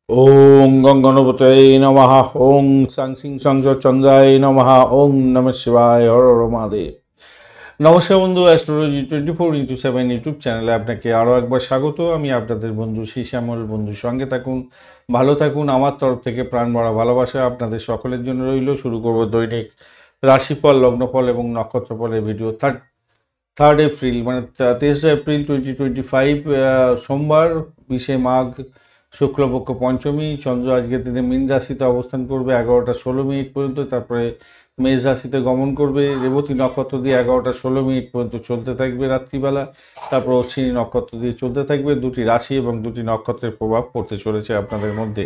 ওং গং গণপতয়ে নমঃ। ওং সাং সিং সংজ চন্দ্রায় নমঃ। ওং নমঃ শিবায়। হর হর মহাদেব। নমস্কার বন্ধু, অ্যাস্ট্রোলজি 24x7 ইউটিউব চ্যানেলে আপনাকে আরও একবার স্বাগত। আমি আপনাদের বন্ধু শ্যামল। বন্ধু সঙ্গে থাকুন, ভালো থাকুন। আমার তরফ থেকে প্রাণ ভরা ভালোবাসা আপনাদের সকলের জন্য রইল। শুরু করব দৈনিক রাশিফল, লগ্নফল এবং নক্ষত্রফলের ভিডিও। থার্ড এপ্রিল মানে 23 এপ্রিল 2025, সোমবার, 20 মাঘ, শুক্লপক্ষ পঞ্চমী। চন্দ্র আজকের দিনে মীন রাশিতে অবস্থান করবে 11টা 16 মিনিট পর্যন্ত, তারপরে মেষ রাশিতে গমন করবে। রেবতী নক্ষত্র দিয়ে 11টা 16 মিনিট পর্যন্ত চলতে থাকবে রাত্রিবেলা, তারপর অশ্বিনী নক্ষত্র দিয়ে চলতে থাকবে। দুটি রাশি এবং দুটি নক্ষত্রের প্রভাব পড়তে চলেছে আপনাদের মধ্যে।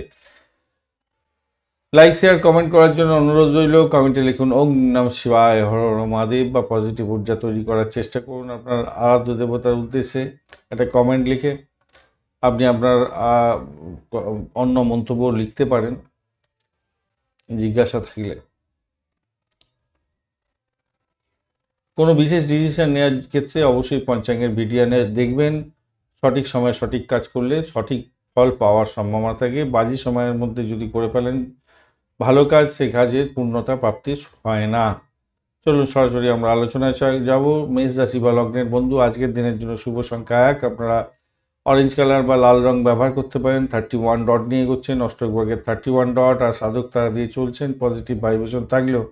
লাইক শেয়ার কমেন্ট করার জন্য অনুরোধ রইল। কমেন্টে লিখুন ওং নমঃ শিবায়, হর হর মহাদেব, বা পজিটিভ ঊর্জা তৈরি করার চেষ্টা করুন আপনার আরাধ্য দেবতার উদ্দেশ্যে। একটা কমেন্ট লিখে আপনি আপনার অন্য মন্তব্য লিখতে পারেন জিজ্ঞাসা থাকলে। কোনো বিশেষ ডিসিশন নেওয়ার ক্ষেত্রে অবশ্যই পঞ্চাঙ্গের ভিডিও দেখবেন। সঠিক সময়ে সঠিক কাজ করলে সঠিক ফল পাওয়ার সম্ভাবনা থাকে। বাজি সময়ের মধ্যে যদি করে ফেলেন ভালো কাজ, সে কাজের পূর্ণতা প্রাপ্তি হয় না। চলুন সরাসরি আমরা আলোচনায় যাব। মেষ রাশি বা লগ্নের বন্ধু, আজকের দিনের জন্য শুভ সংখ্যা 1। আপনারা অরেঞ্জ কালার বা লাল রং ব্যবহার করতে পারেন। 31 ডট নিয়ে এগোচ্ছেন, অষ্টক বর্গের 31 ডট আর সাধক তারা দিয়ে চলছেন। পজিটিভ ভাইব্রেশন থাকলেও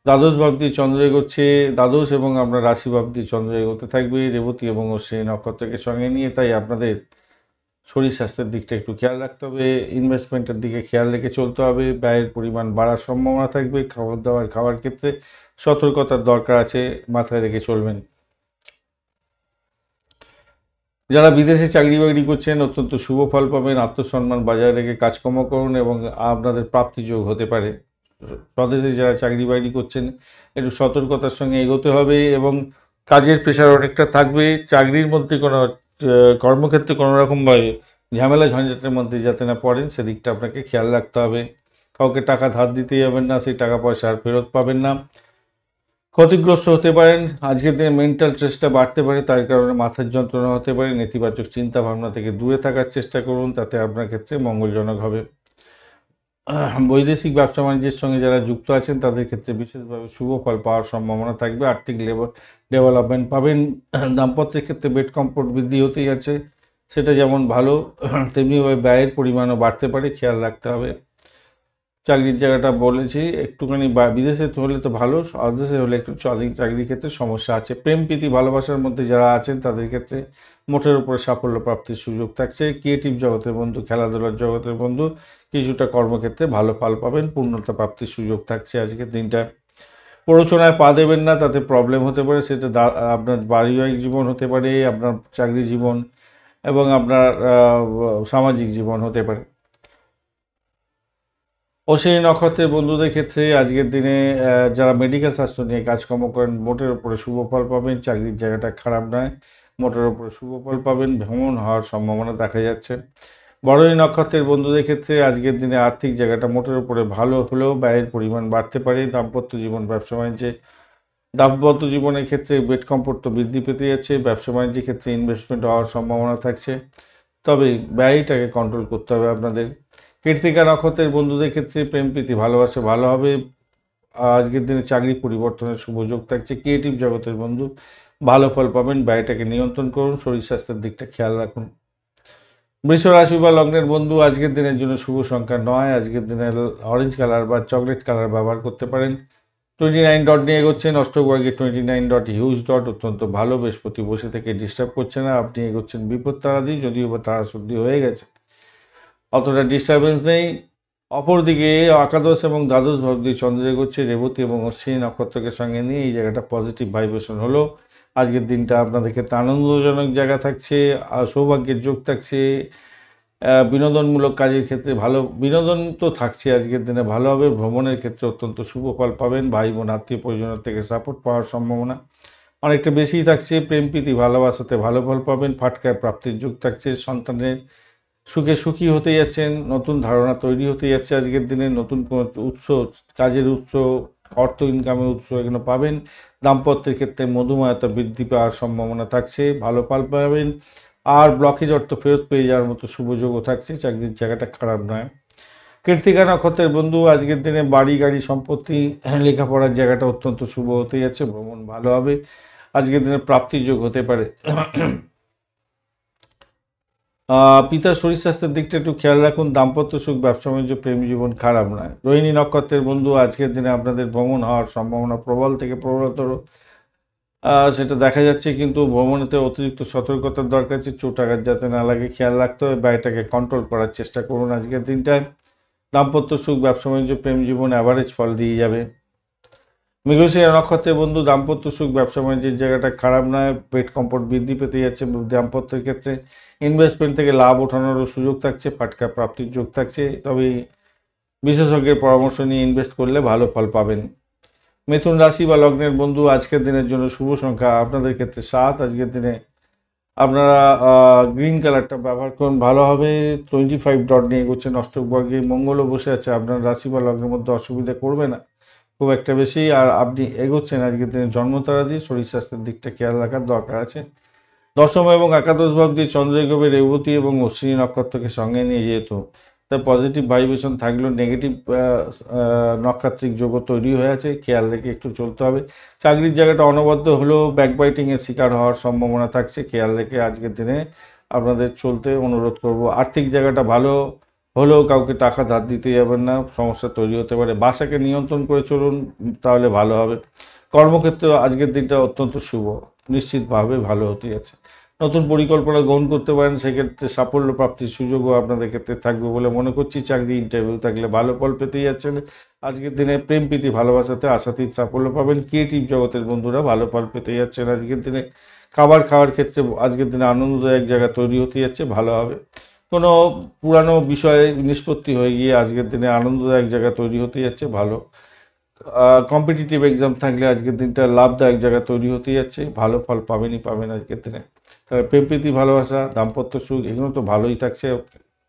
দ্বাদশ ভাব দিয়ে চন্দ্র এগোচ্ছে। দ্বাদশ এবং আপনার রাশি ভাব দিয়ে চন্দ্র এগোতে থাকবে রেবতী এবং অশ্বিনী নক্ষত্রকে সঙ্গে নিয়ে। তাই আপনাদের শরীর স্বাস্থ্যের দিকটা একটু খেয়াল রাখতে হবে, ইনভেস্টমেন্টের দিকে খেয়াল রেখে চলতে হবে। ব্যয়ের পরিমাণ বাড়ার সম্ভাবনা থাকবে। খাওয়ার ক্ষেত্রে সতর্কতার দরকার আছে, মাথায় রেখে চলবেন। যারা বিদেশে চাকরি বাকরি করছেন অত্যন্ত শুভ ফল পাবেন। আত্মসম্মান বজায় রেখে কাজকর্ম করুন এবং আপনাদের প্রাপ্তিযোগ হতে পারে। স্বদেশে যারা চাকরি বাকরি করছেন একটু সতর্কতার সঙ্গে এগোতে হবে এবং কাজের প্রেশার অনেকটা থাকবে। চাকরির মধ্যে কোনো কর্মক্ষেত্রে কোনো রকমভাবে ঝামেলা ঝঞ্ঝাটের মধ্যে যাতে না পড়েন সেদিকটা আপনাকে খেয়াল রাখতে হবে। কাউকে টাকা ধার দিতে যাবেন না, সেই টাকা পয়সা আর ফেরত পাবেন না। ক্ষতিগ্রস্ত হতে পারেন। আজকের দিনে মেন্টাল স্ট্রেসটা বাড়তে পারে, তার কারণে মাথার যন্ত্রণা হতে পারে। নেতিবাচক চিন্তা ভাবনা থেকে দূরে থাকার চেষ্টা করুন, তাতে আপনার ক্ষেত্রে মঙ্গলজনক হবে। বৈদেশিক ব্যবসা বাণিজ্যের সঙ্গে যারা যুক্ত আছেন তাদের ক্ষেত্রে বিশেষভাবে শুভ ফল পাওয়ার সম্ভাবনা থাকবে। আর্থিক ডেভেলপমেন্ট পাবেন। দাম্পত্যের ক্ষেত্রে বেড কমফোর্ট বৃদ্ধি হতেই আছে, সেটা যেমন ভালো তেমনিভাবে ব্যয়ের পরিমাণও বাড়তে পারে, খেয়াল রাখতে হবে। চাকরির জায়গাটা বলেছি, একটুখানি বিদেশে হলে তো ভালো, স্বদেশে হলে একটু চাকরির ক্ষেত্রে সমস্যা আছে। প্রেম প্রীতি ভালোবাসার মধ্যে যারা আছেন তাদের ক্ষেত্রে মোটের উপরে সাফল্য প্রাপ্তির সুযোগ থাকছে। ক্রিয়েটিভ জগতের বন্ধু, খেলাধুলার জগতের বন্ধু কিছুটা কর্মক্ষেত্রে ভালো ফল পাবেন, পূর্ণতা প্রাপ্তির সুযোগ থাকছে আজকের দিনটা। প্ররোচনায় পা দেবেন না, তাতে প্রবলেম হতে পারে। সেটা আপনার পারিবারিক জীবন হতে পারে, আপনার চাকরি জীবন এবং আপনার সামাজিক জীবন হতে পারে। অশ্বিনী নক্ষত্রের বন্ধুদের ক্ষেত্রে আজকের দিনে যারা মেডিকেল শাস্ত্র নিয়ে কাজকর্ম করেন মোটের উপরে শুভ ফল পাবেন। চাকরির জায়গাটা খারাপ নয়, মোটের উপরে শুভ ফল পাবেন। ভ্রমণ হওয়ার সম্ভাবনা দেখা যাচ্ছে। বরণী নক্ষত্রের বন্ধুদের ক্ষেত্রে আজকের দিনে আর্থিক জায়গাটা মোটের উপরে ভালো হলেও ব্যয়ের পরিমাণ বাড়তে পারে। দাম্পত্য জীবন, ব্যবসা বাণিজ্যে, দাম্পত্য জীবনের ক্ষেত্রে বেড কমফোর্ট তো বৃদ্ধি পেতে যাচ্ছে। ব্যবসা বাণিজ্যের ক্ষেত্রে ইনভেস্টমেন্ট হওয়ার সম্ভাবনা থাকছে, তবে ব্যয়টাকে কন্ট্রোল করতে হবে আপনাদের। কৃত্তিকা নক্ষত্রের বন্ধুদের ক্ষেত্রে প্রেম প্রীতি ভালোবাসা ভালো হবে। আজকের দিনে চাকরি পরিবর্তনের সুযোগ থাকছে। ক্রিয়েটিভ জগতের বন্ধু ভালো ফল পাবেন। ব্যয়টাকে নিয়ন্ত্রণ করুন, শরীর স্বাস্থ্যের দিকটা খেয়াল রাখুন। বৃষ রাশি বা লগ্নের বন্ধু, আজকের দিনের জন্য শুভ সংখ্যা 9। আজকের দিনে অরেঞ্জ কালার বা চকলেট কালার ব্যবহার করতে পারেন। 29 ডট নিয়ে এগোচ্ছেন। অষ্টক বর্গে 29 ডট হিউজ ডট, অত্যন্ত ভালো। বৃহস্পতি বসে থেকে ডিস্টার্ব করছে না, আপনি এগোচ্ছেন বিপদ তারা দিয়ে, যদিও বা তারা শুদ্ধি হয়ে গেছে, অতটা ডিস্টারবেন্স নেই। অপরদিকে একাদশ এবং দ্বাদশ ভাব দিয়ে চন্দ্র এগোচ্ছে রেবতী এবং অশ্বিনী নক্ষত্রকে সঙ্গে নিয়ে। এই জায়গাটা পজিটিভ ভাইব্রেশন হলো। আজকের দিনটা আপনাদের ক্ষেত্রে আনন্দজনক জায়গা থাকছে, আর সৌভাগ্যের যোগ থাকছে। বিনোদনমূলক কাজের ক্ষেত্রে ভালো বিনোদন তো থাকছে আজকের দিনে, ভালো হবে। ভ্রমণের ক্ষেত্রে অত্যন্ত শুভ ফল পাবেন। ভাই বোন আত্মীয় পরিজনের থেকে সাপোর্ট পাওয়ার সম্ভাবনা অনেকটা বেশিই থাকছে। প্রেম প্রীতি ভালোবাসাতে ভালো ফল পাবেন। ফাটকায় প্রাপ্তির যোগ থাকছে। সন্তানের সুখে সুখী হতে যাচ্ছেন, নতুন ধারণা তৈরি হতে যাচ্ছে আজকের দিনে। নতুন কোনো উৎস, কাজের উৎস, অর্থ ইনকামের উৎস এগুলো পাবেন। দাম্পত্যের ক্ষেত্রে মধুময়তা বৃদ্ধি পাওয়ার সম্ভাবনা থাকছে, ভালো ফল পাবেন। আর ব্লকেজ অর্থ ফেরত পেয়ে যাওয়ার মতো শুভযোগও থাকছে, চাকরির জায়গাটা খারাপ নয়। কৃত্তিকা নক্ষত্রের বন্ধু আজকের দিনে বাড়ি গাড়ি সম্পত্তি লেখাপড়ার জায়গাটা অত্যন্ত শুভ হতে যাচ্ছে, ভ্রমণ ভালো হবে, আজকের দিনে প্রাপ্তির যোগ হতে পারে। পিতার শরীর স্বাস্থ্যের দিকটা একটু খেয়াল রাখুন, দাম্পত্য সুখ, ব্যবসা বাণিজ্য, প্রেম জীবন খারাপ নয়। রোহিণী নক্ষত্রের বন্ধু আজকের দিনে আপনাদের ভ্রমণ হওয়ার সম্ভাবনা প্রবল থেকে প্রবলতর, সেটা দেখা যাচ্ছে, কিন্তু ভ্রমণেতে অতিরিক্ত সতর্কতার দরকার আছে, চোট আঘাত যাতে না লাগে খেয়াল রাখতে হবে, বাড়িটাকে কন্ট্রোল করার চেষ্টা করুন আজকের দিনটায়। দাম্পত্য সুখ, ব্যবসা বাণিজ্য, প্রেম জীবন অ্যাভারেজ ফল দিয়ে যাবে। মৃগশিরা নক্ষত্রের বন্ধু দাম্পত্য সুখ, ব্যবসা বাণিজ্যের জায়গাটা খারাপ নয়, পেট কম্ফোর্ট বৃদ্ধি পেতে যাচ্ছে, দাম্পত্যের ক্ষেত্রে ইনভেস্টমেন্ট থেকে লাভ ওঠানোরও সুযোগ থাকছে, ফাটকা প্রাপ্তির যোগ থাকছে, তবে বিশেষজ্ঞের পরামর্শ নিয়ে ইনভেস্ট করলে ভালো ফল পাবেন। মিথুন রাশি বা লগ্নের বন্ধু আজকের দিনের জন্য শুভ সংখ্যা আপনাদের ক্ষেত্রে 7। আজকের দিনে আপনারা গ্রিন কালারটা ব্যবহার করুন, ভালো হবে। 25 ডট নিয়ে এগোচ্ছেন অষ্টক বর্গে, মঙ্গলও বসে আছে, আপনার রাশি বা লগ্নের মধ্যে অসুবিধা করবে না খুব একটা বেশি, আর আপনি এগোচ্ছেন আজকের দিনে জন্মতারা দিয়ে, শরীর স্বাস্থ্যের দিকটা খেয়াল রাখার দরকার আছে। দশম এবং একাদশ ভাব দিয়ে চন্দ্র এগোবে রেবতী এবং অশ্বিনী নক্ষত্রকে সঙ্গে নিয়ে, যেহেতু তাই পজিটিভ ভাইব্রেশন থাকলেও নেগেটিভ নক্ষত্রিক যোগও তৈরি হয়ে আছে, খেয়াল রেখে একটু চলতে হবে। চাকরির জায়গাটা অনবদ্য হলেও ব্যাকবাইটিংয়ের শিকার হওয়ার সম্ভাবনা থাকছে, খেয়াল রেখে আজকের দিনে আপনাদের চলতে অনুরোধ করব। আর্থিক জায়গাটা ভালো হলেও কাউকে টাকা ধার দিতে যাবেন না, সমস্যা তৈরি হতে পারে। বাসাকে নিয়ন্ত্রণ করে চলুন, তাহলে ভালো হবে। কর্মক্ষেত্রে আজকের দিনটা অত্যন্ত শুভ, নিশ্চিতভাবে ভালো হতে যাচ্ছে। নতুন পরিকল্পনা গ্রহণ করতে পারেন, সেক্ষেত্রে সাফল্য প্রাপ্তির সুযোগও আপনাদের ক্ষেত্রে থাকবে বলে মনে করছি। চাকরি ইন্টারভিউ থাকলে ভালো ফল পেতে যাচ্ছেন আজকের দিনে। প্রেম প্রীতি ভালোবাসাতে আশাতীত সাফল্য পাবেন। ক্রিয়েটিভ জগতের বন্ধুরা ভালো ফল পেতে যাচ্ছেন আজকের দিনে। খাবার খাওয়ার ক্ষেত্রে আজকের দিনে আনন্দদায়ক জায়গা তৈরি হতে যাচ্ছে, ভালো হবে। কোনো পুরানো বিষয়ে নিষ্পত্তি হয়ে গিয়ে আজকের দিনে আনন্দদায়ক জায়গা তৈরি হতে যাচ্ছে, ভালো। কম্পিটিটিভ এক্সাম থাকলে আজকের দিনটা লাভদায়ক জায়গা তৈরি হতে যাচ্ছে, ভালো ফল পাবেন আজকের দিনে। তবে প্রেম প্রীতি ভালোবাসা, দাম্পত্য সুখ এগুলো তো ভালোই থাকছে,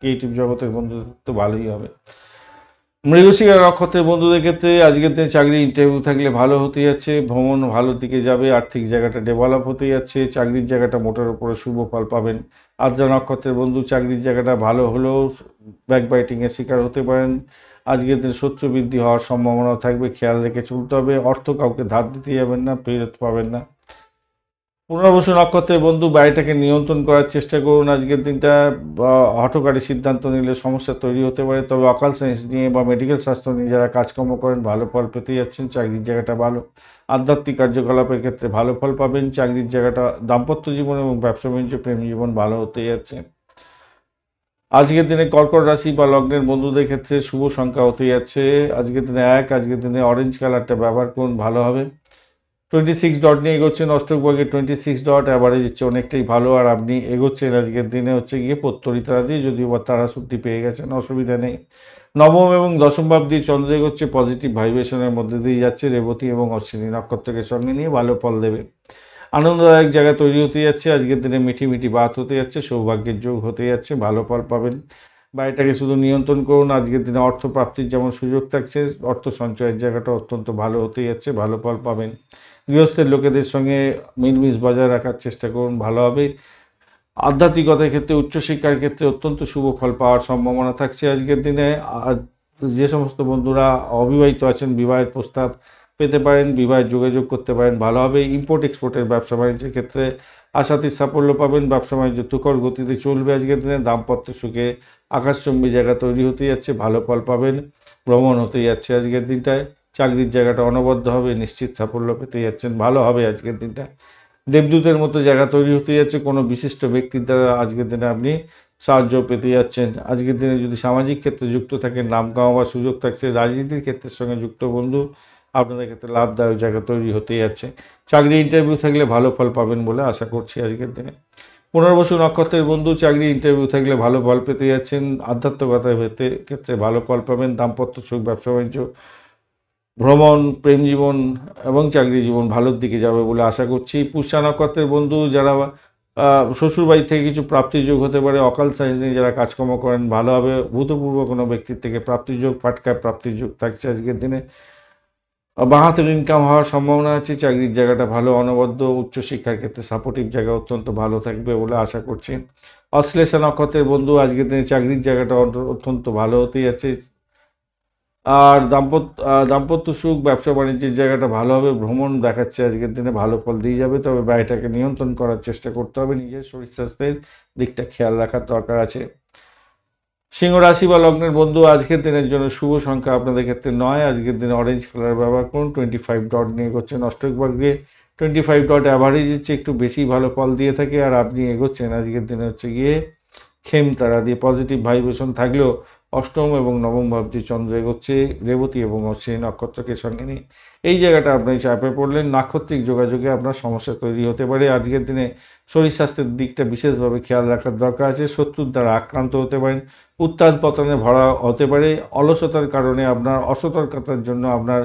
ক্রিয়েটিভ জগতের বন্ধুদের তো ভালোই হবে। মৃগশিরা নক্ষত্রের বন্ধুদের ক্ষেত্রে আজকের দিনে চাকরি ইন্টারভিউ থাকলে ভালো হতে যাচ্ছে, ভ্রমণ ভালোর দিকে যাবে, আর্থিক জায়গাটা ডেভেলপ হতে যাচ্ছে, চাকরির জায়গাটা মোটের উপরে শুভ ফল পাবেন। আদ্রা নক্ষত্রের বন্ধু চাকরির জায়গাটা ভালো হলেও ব্যাকবাইটিংয়ের শিকার হতে পারেন, আজকের দিনে শত্রু বৃদ্ধি হওয়ার সম্ভাবনা থাকবে, খেয়াল রেখে চলতে হবে। অর্থ কাউকে ধার দিতে যাবেন না, ফেরত পাবেন না। পুনর্বসু নক্ষত্রের বন্ধু বাড়িটাকে নিয়ন্ত্রণ করার চেষ্টা করুন আজকের দিনটা, হঠকারী সিদ্ধান্ত নিলে সমস্যা তৈরি হতে পারে, তবে অকাল সায়েন্স নিয়ে বা মেডিকেল স্বাস্থ্য নিয়ে যারা কাজকর্ম করেন ভালো ফল পেতে যাচ্ছেন, চাকরির জায়গাটা ভালো। আধ্যাত্মিক কার্যকলাপের ক্ষেত্রে ভালো ফল পাবেন, চাকরির জায়গাটা, দাম্পত্য জীবন এবং ব্যবসা বাণিজ্য প্রেম জীবন ভালো হতে যাচ্ছে। আজকের দিনে কর্কট রাশি বা লগ্নের বন্ধুদের ক্ষেত্রে শুভ সংখ্যা হতে যাচ্ছে আজকের দিনে 1। আজকের দিনে অরেঞ্জ কালারটা ব্যবহার করুন, ভালো হবে। 26 ডট নিয়ে এগোচ্ছেন অষ্টক বর্গে, 26 ডট অ্যাভারেজ হচ্ছে অনেকটাই ভালো, আর আপনি এগোচ্ছেন আজকের দিনে হচ্ছে গিয়ে প্রত্যরিতারা দিয়ে, যদিও বা তারা সত্যি পেয়ে গেছেন, অসুবিধা নেই। নবম এবং দশম ভাব দিয়ে চন্দ্র এগোচ্ছে, পজিটিভ ভাইব্রেশনের মধ্যে দিয়ে যাচ্ছে, রেবতী এবং অশ্বিনী নক্ষত্রকে সঙ্গে নিয়ে ভালো ফল দেবে। আনন্দদায়ক জায়গা তৈরি হতে যাচ্ছে আজকের দিনে, মিঠি মিঠি বাত হতে যাচ্ছে, সৌভাগ্যের যোগ হতে যাচ্ছে, ভালো ফল পাবেন। বাড়িটাকে শুধু নিয়ন্ত্রণ করুন, আজকের দিনে অর্থ প্রাপ্তির যেমন সুযোগ থাকছে, অর্থ সঞ্চয়ের জায়গাটা অত্যন্ত ভালো হতে যাচ্ছে, ভালো ফল পাবেন। গৃহস্থের লোকেদের সঙ্গে মিলমিশ বজায় রাখার চেষ্টা করুন, ভালো হবে। আধ্যাত্মিকতার ক্ষেত্রে, উচ্চশিক্ষার ক্ষেত্রে অত্যন্ত শুভ ফল পাওয়ার সম্ভাবনা থাকছে আজকের দিনে। আর যে সমস্ত বন্ধুরা অবিবাহিত আছেন, বিবাহের প্রস্তাব পেতে পারেন, বিবাহের যোগাযোগ করতে পারেন, ভালো হবে। ইম্পোর্ট এক্সপোর্টের ব্যবসা বাণিজ্যের ক্ষেত্রে আশাতীত সাফল্য পাবেন, ব্যবসা বাণিজ্য তুখর গতিতে চলবে আজকের দিনে। দাম্পত্য সুখে আকাশচুম্বী জায়গা তৈরি হতে যাচ্ছে, ভালো ফল পাবেন। ভ্রমণ হতে যাচ্ছে আজকের দিনটায়, চাকরির জায়গাটা অনবদ্য হবে, নিশ্চিত সাফল্য পেতে যাচ্ছেন, ভালো হবে আজকের দিনটা। দেবদূতের মতো জায়গা তৈরি হতে যাচ্ছে, কোনো বিশিষ্ট ব্যক্তির দ্বারা আজকের দিনে আপনি সাহায্য পেতে যাচ্ছেন। আজকের দিনে যদি সামাজিক ক্ষেত্রে যুক্ত থাকেন, নাম কামাবার সুযোগ থাকছে। রাজনীতির ক্ষেত্রের সঙ্গে যুক্ত বন্ধু আপনাদের ক্ষেত্রে লাভদায়ক জায়গা তৈরি হতে যাচ্ছে। চাকরি ইন্টারভিউ থাকলে ভালো ফল পাবেন বলে আশা করছি আজকের দিনে। পুনর্বসু নক্ষত্রের বন্ধু চাকরি ইন্টারভিউ থাকলে ভালো ফল পেতে যাচ্ছেন, আধ্যাত্মিকতার ক্ষেত্রে ভালো ফল পাবেন। দাম্পত্য সুখ, ব্যবসা বাণিজ্য, ভ্রমণ, প্রেম জীবন এবং চাকরি জীবন ভালোর দিকে যাবে বলে আশা করছি। পুষ্যা নক্ষত্রের বন্ধু যারা শ্বশুরবাড়ি থেকে কিছু প্রাপ্তিযোগ হতে পারে, অকাল সায়েন্স নিয়ে যারা কাজকর্ম করেন ভালো হবে। ভূতপূর্ব কোনো ব্যক্তির থেকে প্রাপ্তিযোগ, ফাটকা প্রাপ্তিযোগ থাকছে আজকের দিনে। বাঁ হাতের ইনকাম হওয়ার সম্ভাবনা আছে। চাকরির জায়গাটা ভালো, অনবদ্য উচ্চশিক্ষার ক্ষেত্রে সাপোর্টিভ জায়গা অত্যন্ত ভালো থাকবে বলে আশা করছি। অশ্লেষা নক্ষত্রের বন্ধু আজকের দিনে চাকরির জায়গাটা অত্যন্ত ভালো হতে যাচ্ছে। আর দাম্পত্য সুখ, ব্যবসা বাণিজ্যের জায়গাটা ভালো হবে। ভ্রমণ দেখাচ্ছে আজকের দিনে ভালো ফল দিয়ে যাবে, তবে ব্যয়টাকে নিয়ন্ত্রণ করার চেষ্টা করতে হবে। নিজের শরীর স্বাস্থ্যের দিকটা খেয়াল রাখার দরকার আছে। সিংহ রাশি বা লগ্নের বন্ধু আজকের দিনের জন্য শুভ সংখ্যা আপনাদের ক্ষেত্রে 9। আজকের দিনে অরেঞ্জ কালার ব্যবহার করুন। 25 ডট নিয়ে এগোচ্ছেন অষ্টক ভাগ্যে। 25 ডট অ্যাভারেজের চেয়ে একটু বেশি ভালো ফল দিয়ে থাকে, আর আপনি এগোচ্ছেন আজকের দিনে হচ্ছে গিয়ে খেম তারা দিয়ে। পজিটিভ ভাইব্রেশন থাকলেও অষ্টম এবং নবম ভাবটি চন্দ্র এগোচ্ছে রেবতী এবং অশ্বিনী নক্ষত্রকে সঙ্গে নিয়ে। এই জায়গাটা আপনি চাপে পড়লেন, নাক্ষত্রিক যোগাযোগে আপনার সমস্যা তৈরি হতে পারে। আজকের দিনে শরীর স্বাস্থ্যের দিকটা বিশেষভাবে খেয়াল রাখার দরকার আছে। শত্রুর দ্বারা আক্রান্ত হতে পারেন, উত্থান পতনে ভরা হতে পারে। অলসতার কারণে আপনার অসতর্কতার জন্য আপনার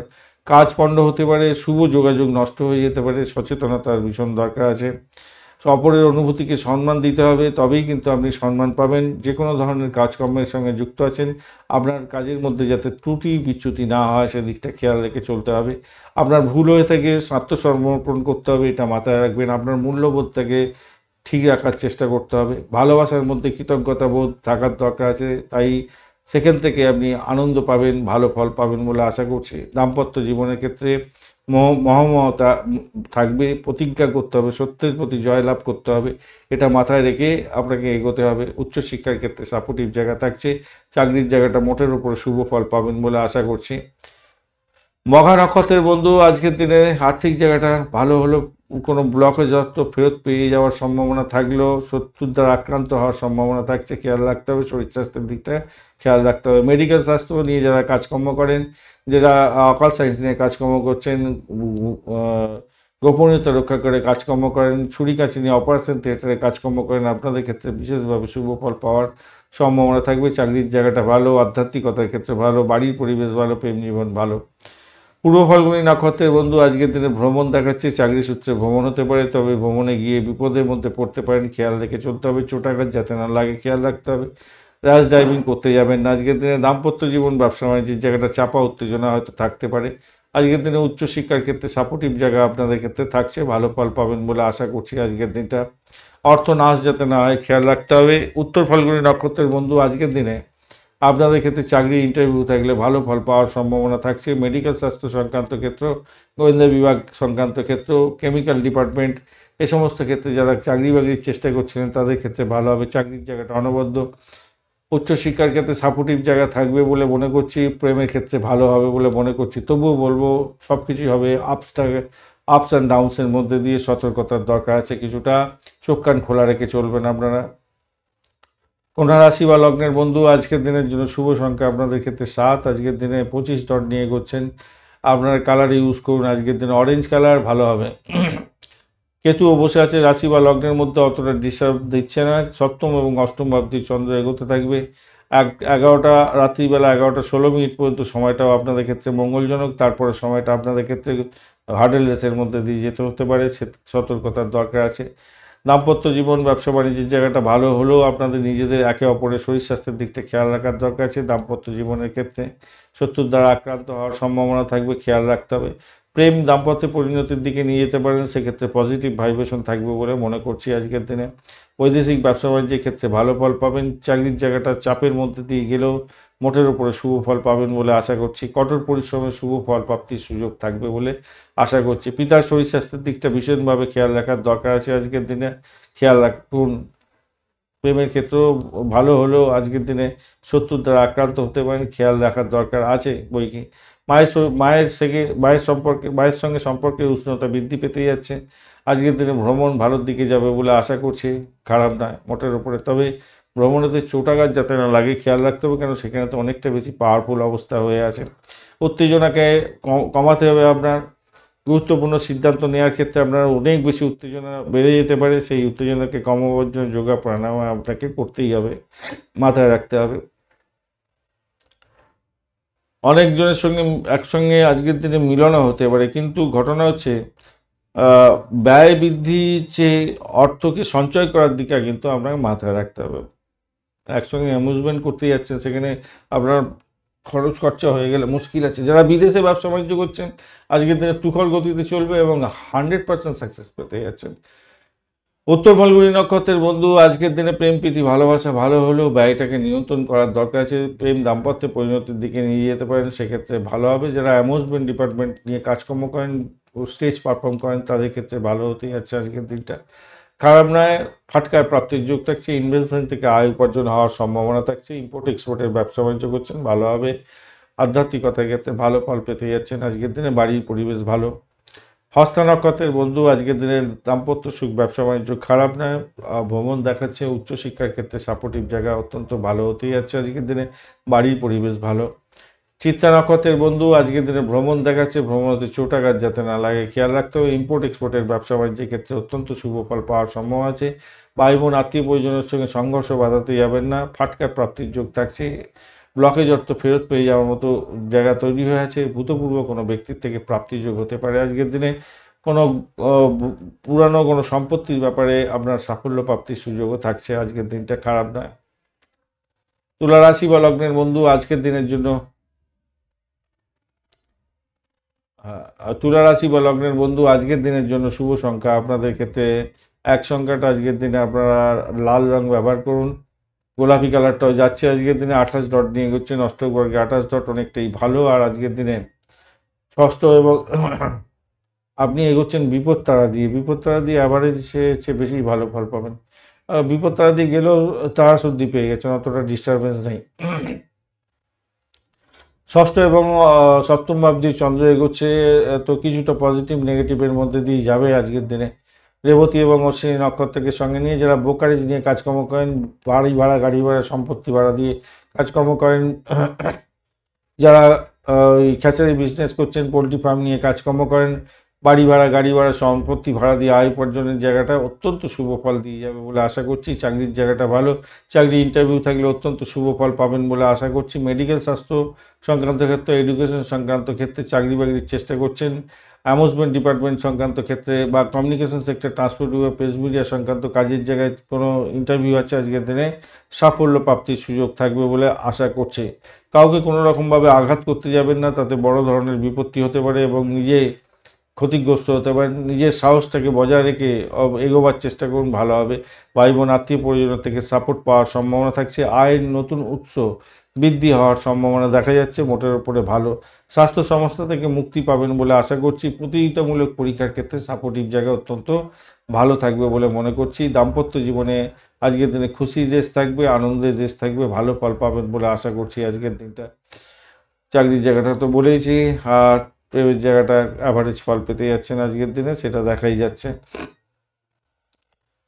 কাজ পণ্ড হতে পারে। শুভ যোগাযোগ নষ্ট হয়ে যেতে পারে। সচেতনতার ভীষণ দরকার আছে। অপরের অনুভূতিকে সম্মান দিতে হবে, তবেই কিন্তু আপনি সম্মান পাবেন। যে কোনো ধরনের কাজকর্মের সঙ্গে যুক্ত আছেন, আপনার কাজের মধ্যে যাতে ত্রুটি বিচ্যুতি না হয় সেদিকটা খেয়াল রেখে চলতে হবে। আপনার ভুল হয়ে থাকে আত্মসমর্পণ করতে হবে, এটা মাথায় রাখবেন। আপনার মূল্যবোধটাকে ঠিক রাখার চেষ্টা করতে হবে। ভালোবাসার মধ্যে কৃতজ্ঞতা বোধ থাকার দরকার আছে, তাই সেখান থেকে আপনি আনন্দ পাবেন, ভালো ফল পাবেন বলে আশা করছি। দাম্পত্য জীবনের ক্ষেত্রে মহমতা থাকবে, প্রতিজ্ঞা করতে হবে, সত্যের প্রতি জয়লাভ করতে হবে, এটা মাথায় রেখে আপনাকে এগোতে হবে। উচ্চশিক্ষার ক্ষেত্রে সাপোর্টিভ জায়গা থাকছে। চাকরির জায়গাটা মোটের উপরে শুভ ফল পাবেন বলে আশা করছি। মঘা নক্ষত্রের বন্ধু আজকের দিনে আর্থিক জায়গাটা ভালো হলো। কোনো ব্লকেজ অর্থ ফেরত পেয়ে যাওয়ার সম্ভাবনা থাকলেও শত্রুর দ্বারা আক্রান্ত হওয়ার সম্ভাবনা থাকছে, খেয়াল রাখতে হবে। শরীর স্বাস্থ্যের দিকটা খেয়াল রাখতে হবে। মেডিকেল স্বাস্থ্য নিয়ে যারা কাজকর্ম করেন, যারা অকাল সায়েন্স নিয়ে কাজকর্ম করছেন, গোপনীয়তা রক্ষা করে কাজকর্ম করেন, ছুরি কাছি নিয়ে অপারেশন থিয়েটারে কাজকর্ম করেন, আপনাদের ক্ষেত্রে বিশেষভাবে শুভ ফল পাওয়ার সম্ভাবনা থাকবে। চাকরির জায়গাটা ভালো, আধ্যাত্মিকতার ক্ষেত্রে ভালো, বাড়ির পরিবেশ ভালো, প্রেম জীবন ভালো। পূর্ব ফাল্গুনী নক্ষত্রের বন্ধু আজকের দিনে ভ্রমণ দেখাচ্ছে। চাকরি সূত্রে ভ্রমণ হতে পারে, তবে ভ্রমণে গিয়ে বিপদের মধ্যে পড়তে পারেন, খেয়াল রেখে চলতে হবে। চোটাঘাত যাতে না লাগে খেয়াল রাখতে হবে। র্যাশ ড্রাইভিং করতে যাবেন না। আজকের দিনে দাম্পত্য জীবন, ব্যবসা বাণিজ্যের জায়গাটা চাপা উত্তেজনা হয়তো থাকতে পারে। আজকের দিনে উচ্চশিক্ষার ক্ষেত্রে সাপোর্টিভ জায়গা আপনাদের ক্ষেত্রে থাকছে, ভালো ফল পাবেন বলে আশা করছি। আজকের দিনটা অর্থ নাশ যাতে না হয় খেয়াল রাখতে হবে। উত্তর ফাল্গুনী নক্ষত্রের বন্ধু আজকের দিনে আপনাদের ক্ষেত্রে চাকরি ইন্টারভিউ থাকলে ভালো ফল পাওয়ার সম্ভাবনা থাকছে। মেডিকেল স্বাস্থ্য সংক্রান্ত ক্ষেত্র, গোয়েন্দা বিভাগ সংক্রান্ত ক্ষেত্র, কেমিক্যাল ডিপার্টমেন্ট, এ সমস্ত ক্ষেত্রে যারা চাকরি বাকরির চেষ্টা করছিলেন তাদের ক্ষেত্রে ভালো হবে। চাকরির জায়গাটা অনবদ্য। উচ্চশিক্ষার ক্ষেত্রে সাপোর্টিভ জায়গা থাকবে বলে মনে করছি। প্রেমের ক্ষেত্রে ভালো হবে বলে মনে করছি। তবুও বলবো সব কিছুই হবে আপস অ্যান্ড ডাউনসের মধ্যে দিয়ে। সতর্কতার দরকার আছে কিছুটা, চোখ কান খোলা রেখে চলবেন আপনারা। কন্যা রাশি বা লগ্নের বন্ধু আজকের দিনের জন্য শুভ সংখ্যা আপনাদের ক্ষেত্রে 7। আজকের দিনে 25 ডট নিয়ে এগোচ্ছেন। আপনার কালার ইউজ করুন আজকের দিনে অরেঞ্জ কালার, ভালো হবে। কেতুও বসে আছে রাশি বা লগ্নের মধ্যে, অতটা ডিস্টার্ব দিচ্ছে না। সপ্তম এবং অষ্টম ভাবটি চন্দ্র এগোতে থাকবে। 11টা রাত্রিবেলা 11টা 16 মিনিট পর্যন্ত সময়টাও আপনাদের ক্ষেত্রে মঙ্গলজনক। তারপরে সময়টা আপনাদের ক্ষেত্রে হার্ডেল রেসের মধ্যে দিয়ে যেতে হতে পারে, সতর্কতার দরকার আছে। দাম্পত্য জীবন, ব্যবসা বাণিজ্যের জায়গাটা ভালো হলেও আপনাদের নিজেদের একে অপরের শরীর স্বাস্থ্যের দিকটা খেয়াল রাখার দরকার আছে। দাম্পত্য জীবনের ক্ষেত্রে শত্রুর দ্বারা আক্রান্ত হওয়ার সম্ভাবনা থাকবে, খেয়াল রাখতে হবে। প্রেম দাম্পত্যে পরিণতির দিকে নিয়ে যেতে পারেন, সেক্ষেত্রে পজিটিভ ভাইব্রেশন থাকবে বলে মনে করছি আজকের দিনে। বৈদেশিক ব্যবসা বাণিজ্যের ক্ষেত্রে ভালো ফল পাবেন। চাকরির জায়গাটা চাপের মধ্যে দিয়ে গেলেও মোটের উপরে শুভ ফল পাবেন বলে আশা করছি। কঠোর পরিশ্রমে শুভ ফল প্রাপ্তির সুযোগ থাকবে বলে আশা করছি। পিতার শরীর স্বাস্থ্যের দিকটা ভীষণভাবে খেয়াল রাখার দরকার আছে আজকের দিনে, খেয়াল রাখুন। প্রেমের ক্ষেত্রেও ভালো হলেও আজকের দিনে শত্রুর দ্বারা আক্রান্ত হতে পারেন, খেয়াল রাখার দরকার আছে বই কি। মায়ের সঙ্গে সম্পর্কের উষ্ণতা বৃদ্ধি পেতে যাচ্ছে। আজকের দিনে ভ্রমণ ভালোর দিকে যাবে বলে আশা করছি, খারাপ নয় মোটের উপরে। তবে ভ্রমণেতে চোটাঘাত যাতে না লাগে খেয়াল রাখতে হবে, কেন সেখানে তো অনেকটা বেশি পাওয়ারফুল অবস্থা হয়ে আছে। উত্তেজনাকে কমাতে হবে আপনার। গুরুত্বপূর্ণ সিদ্ধান্ত নেওয়ার ক্ষেত্রে আপনার অনেক বেশি উত্তেজনা বেড়ে যেতে পারে। সেই উত্তেজনাকে কমাবার জন্য যোগা প্রাণায়াম আপনাকে করতেই হবে, মাথায় রাখতে হবে। অনেকজনের সঙ্গে একসঙ্গে আজকের দিনে মিলনও হতে পারে, কিন্তু ঘটনা হচ্ছে ব্যয় বৃদ্ধির চেয়ে অর্থকে সঞ্চয় করার দিকে কিন্তু আপনাকে মাথায় রাখতে হবে। একসঙ্গে অ্যামুজমেন্ট করতে যাচ্ছেন, সেখানে আপনার খরচ খরচা হয়ে গেলে মুশকিল আছে। যারা বিদেশে ব্যবসা বাণিজ্য করছেন আজকের দিনে তুখর গতিতে চলবে এবং 100% সাকসেস পেতে যাচ্ছেন। উত্তর ফাল্গুনী নক্ষত্রের বন্ধু আজকের দিনে প্রেম প্রীতি ভালোবাসা ভালো হলেও ব্যয়টাকে নিয়ন্ত্রণ করার দরকার আছে। প্রেম দাম্পত্যে পরিণতির দিকে নিয়ে যেতে পারেন, সেক্ষেত্রে ভালো হবে। যারা অ্যামিউজমেন্ট ডিপার্টমেন্ট নিয়ে কাজকর্ম করেন, স্টেজ পারফর্ম করেন, তাদের ক্ষেত্রে ভালো হতেই যাচ্ছে আজকের দিনটা। খারাপ নয়, ফাটকার প্রাপ্তির যোগ থাকছে, ইনভেস্টমেন্ট থেকে আয় উপার্জন হওয়ার সম্ভাবনা থাকছে। ইম্পোর্ট এক্সপোর্টের ব্যবসা বাণিজ্য করছেন, ভালো হবে। আধ্যাত্মিকতার ক্ষেত্রে ভালো ফল পেতে যাচ্ছেন আজকের দিনে। বাড়ির পরিবেশ ভালো। হস্তা নক্ষত্রের বন্ধু আজকের দিনে দাম্পত্য সুখ ব্যবসা বাণিজ্য খারাপ নয়, ভ্রমণ দেখাচ্ছে। উচ্চশিক্ষার ক্ষেত্রে সাপোর্টিভ জায়গা অত্যন্ত ভালো হতেই যাচ্ছে আজকের দিনে। বাড়ির পরিবেশ ভালো। চিত্রা নক্ষত্রের বন্ধু আজকের দিনে ভ্রমণ দেখাচ্ছে, ভ্রমণতে চোট আঘাত যাতে না লাগে খেয়াল রাখতে হবে। ইম্পোর্ট এক্সপোর্টের ব্যবসা বাণিজ্যের ক্ষেত্রে অত্যন্ত শুভ ফল পাওয়ার সম্ভাবনা আছে। ভাই বোন আত্মীয় পরিজনের সঙ্গে সংঘর্ষ বাধাতে যাবেন না, ফাটকা প্রাপ্তির যোগ থাকছে। ব্লকেজ অর্থ ফেরত পেয়ে যাওয়ার মতো জায়গা তৈরি হয়ে আছে। ভূতপূর্ব কোনো ব্যক্তির থেকে প্রাপ্তিযোগ হতে পারে আজকের দিনে। কোনো পুরানো কোনো সম্পত্তির ব্যাপারে আপনার সাফল্য প্রাপ্তির সুযোগও থাকছে আজকের দিনটা, খারাপ নয়। তুলা রাশি বা লগ্নের বন্ধু আজকের দিনের জন্য তুলা রাশি বা লগ্নের বন্ধু আজকের দিনের জন্য শুভ সংখ্যা আপনাদের ক্ষেত্রে 1 সংখ্যাটা আজকের দিনে আপনারা লাল রং ব্যবহার করুন। গোলাপি কালারটাও যাচ্ছে আজকের দিনে। 28 ডট নিয়ে এগোচ্ছেন, অষ্টক বর্গে 28 ডট অনেকটাই ভালো। আর আজকের দিনে ষষ্ঠ এবং আপনি এগোচ্ছেন বিপদ তারা দিয়ে। বিপদ তারা দিয়ে অ্যাভারেজের চেয়ে বেশি ভালো ফল পাবেন। বিপদ তারা দিয়ে গেলেও তারা শুদ্ধি পেয়ে গেছেন, অতটা ডিস্টারবেন্স নেই। ষষ্ঠ এবং সপ্তম ভাব দিয়ে চন্দ্র এগোচ্ছে, তো কিছুটা পজিটিভ নেগেটিভের মধ্যে দিয়ে যাবে আজকের দিনে। রেবতী এবং অশ্বিনী নক্ষত্রকে সঙ্গে নিয়ে যারা ব্রোকারেজ নিয়ে কাজকর্ম করেন, বাড়ি ভাড়া গাড়ি ভাড়া সম্পত্তি ভাড়া দিয়ে কাজকর্ম করেন, যারা ওই খ্যাচারি বিজনেস করছেন, পোলট্রি ফার্ম নিয়ে কাজকর্ম করেন, বাড়ি ভাড়া গাড়ি ভাড়া সম্পত্তি ভাড়া দিয়ে আয় উপার্জনের জায়গাটা অত্যন্ত শুভ ফল দিয়ে যাবে বলে আশা করছি। চাকরির জায়গাটা ভালো, চাকরি ইন্টারভিউ থাকলে অত্যন্ত শুভ ফল পাবেন বলে আশা করছি। মেডিকেল স্বাস্থ্য সংক্রান্ত ক্ষেত্রে, এডুকেশন সংক্রান্ত ক্ষেত্রে চাকরি বাকরির চেষ্টা করছেন। অ্যামিউজমেন্ট ডিপার্টমেন্ট সংক্রান্ত ক্ষেত্রে বা কমিউনিকেশন সেক্টর, ট্রান্সপোর্ট বা প্রেস মিডিয়া সংক্রান্ত কাজের জায়গায় কোনো ইন্টারভিউ আছে আজকের দিনে, সাফল্য প্রাপ্তির সুযোগ থাকবে বলে আশা করছে। কাউকে কোনো রকমভাবে আঘাত করতে যাবেন না, তাতে বড় ধরনের বিপত্তি হতে পারে এবং নিজে ক্ষতিগ্রস্ত হতে পারেন। নিজের সাহসটাকে বজায় রেখে এগোবার চেষ্টা করুন, ভালো হবে। ভাই বোন আত্মীয় পরিজন থেকে সাপোর্ট পাওয়ার সম্ভাবনা থাকছে। আয়ের নতুন উৎস বৃদ্ধি হওয়ার সম্ভাবনা দেখা যাচ্ছে, মোটের উপরে ভালো। স্বাস্থ্য সমস্যা থেকে মুক্তি পাবেন বলে আশা করছি। প্রতিযোগিতামূলক পরীক্ষার ক্ষেত্রে সাপোর্টিভ জায়গা অত্যন্ত ভালো থাকবে বলে মনে করছি। দাম্পত্য জীবনে আজকের দিনে খুশির রেশ থাকবে, আনন্দের রেশ থাকবে, ভালো ফল পাবেন বলে আশা করছি আজকের দিনটা। চাকরির জায়গাটা তো বলেইছি, আর প্রেমের জায়গাটা অ্যাভারেজ ফল পেতে যাচ্ছেন আজকের দিনে, সেটা দেখাই যাচ্ছে।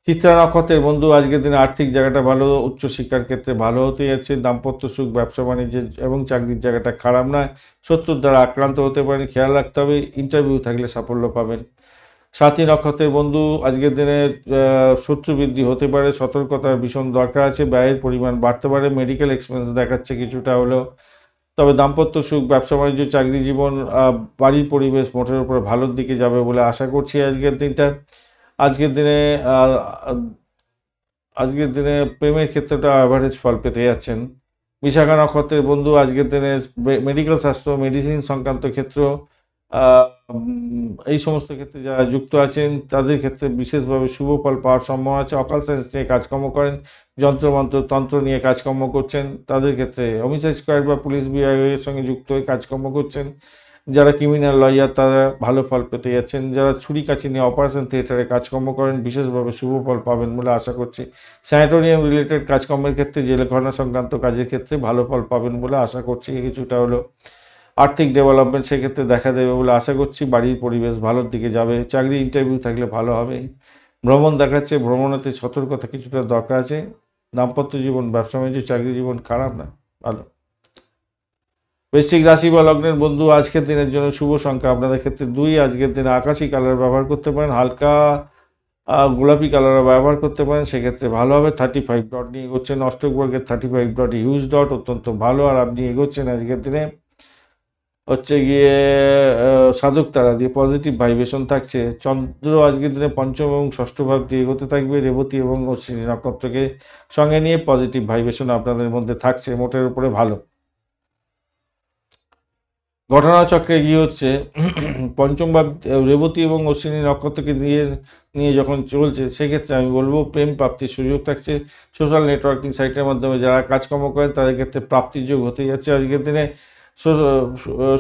চিত্রা নক্ষত্রের বন্ধু আজকের দিনে আর্থিক জায়গাটা ভালো, উচ্চশিক্ষার ক্ষেত্রে ভালো হতে যাচ্ছে। দাম্পত্য সুখ, ব্যবসা বাণিজ্যের এবং চাকরির জায়গাটা খারাপ নয়। শত্রুর দ্বারা আক্রান্ত হতে পারেন, খেয়াল রাখতে হবে। ইন্টারভিউ থাকলে সাফল্য পাবেন। সাথী নক্ষত্রের বন্ধু আজকের দিনে শত্রু বৃদ্ধি হতে পারে, সতর্কতার ভীষণ দরকার আছে। ব্যয়ের পরিমাণ বাড়তে পারে, মেডিকেল এক্সপেন্স দেখাচ্ছে কিছুটা হলেও। তবে দাম্পত্য সুখ, ব্যবসা বাণিজ্য, চাকরি জীবন, বাড়ির পরিবেশ মোটের উপরে ভালোর দিকে যাবে বলে আশা করছি আজকের দিনটা। আজকের দিনে আজকের দিনে প্রেমের ক্ষেত্রটা অ্যাভারেজ ফল পেতে যাচ্ছেন। বিশাখা নক্ষত্রের বন্ধু আজকের দিনে মেডিকেল স্বাস্থ্য, মেডিসিন সংক্রান্ত ক্ষেত্র, এই সমস্ত ক্ষেত্রে যারা যুক্ত আছেন তাদের ক্ষেত্রে বিশেষভাবে শুভ ফল পাওয়ার সম্ভাবনা আছে। অকাল সায়েন্স নিয়ে কাজকর্ম করেন, যন্ত্রমন্ত্র তন্ত্র নিয়ে কাজকর্ম করছেন, তাদের ক্ষেত্রে হোমিসাইড স্কোয়াড বা পুলিশ বিভাগের সঙ্গে যুক্ত হয়ে কাজকর্ম করছেন, যারা ক্রিমিনাল লয়ার তারা ভালো ফল পেতে যাচ্ছেন। যারা ছুরি কাছি নিয়ে অপারেশন থিয়েটারে কাজকর্ম করেন, বিশেষভাবে শুভ ফল পাবেন বলে আশা করছি। স্যানিটোরিয়াম রিলেটেড কাজকর্মের ক্ষেত্রে, জেলখানা সংক্রান্ত কাজের ক্ষেত্রে ভালো ফল পাবেন বলে আশা করছি। কিছুটা হলো আর্থিক ডেভেলপমেন্ট সেক্ষেত্রে দেখা দেবে বলে আশা করছি। বাড়ির পরিবেশ ভালোর দিকে যাবে, চাকরি ইন্টারভিউ থাকলে ভালো হবে। ভ্রমণ দেখাচ্ছে, ভ্রমণেতে সতর্কতা কিছুটা দরকার আছে। দাম্পত্য জীবন, ব্যবসা বাণিজ্য, চাকরি জীবন খারাপ না, ভালো। বৃশ্চিক রাশি বা লগ্নের বন্ধু আজকের দিনের জন্য শুভ সংখ্যা আপনাদের ক্ষেত্রে 2। আজকের দিনে আকাশি কালার ব্যবহার করতে পারেন, হালকা গোলাপি কালারও ব্যবহার করতে পারেন, সেক্ষেত্রে ভালো হবে। 35 ডট নিয়ে এগোচ্ছেন, অষ্টক বর্গের 35 ডট হিউজ ডট, অত্যন্ত ভালো। আর আপনি এগোচ্ছেন আজকের দিনে হচ্ছে গিয়ে সাধক তারা দিয়ে, পজিটিভ ভাইব্রেশন থাকছে। চন্দ্র আজকের দিনে পঞ্চম এবং ষষ্ঠ ভাব দিয়ে এগোতে থাকবে, রেবতী এবং অশ্বিনী নক্ষত্রকে সঙ্গে নিয়ে পজিটিভ ভাইব্রেশন আপনাদের মধ্যে থাকছে, মোটের উপরে ভালো। ঘটনাচক্রে গিয়ে হচ্ছে পঞ্চম ভাব রেবতী এবং অশ্বিনী নক্ষত্রকে নিয়ে নিয়ে যখন চলছে, সেক্ষেত্রে আমি বলবো প্রেম প্রাপ্তির সুযোগ থাকছে। সোশ্যাল নেটওয়ার্কিং সাইটের মাধ্যমে যারা কাজকর্ম করেন তাদের ক্ষেত্রে প্রাপ্তির যোগ হতে যাচ্ছে আজকের দিনে।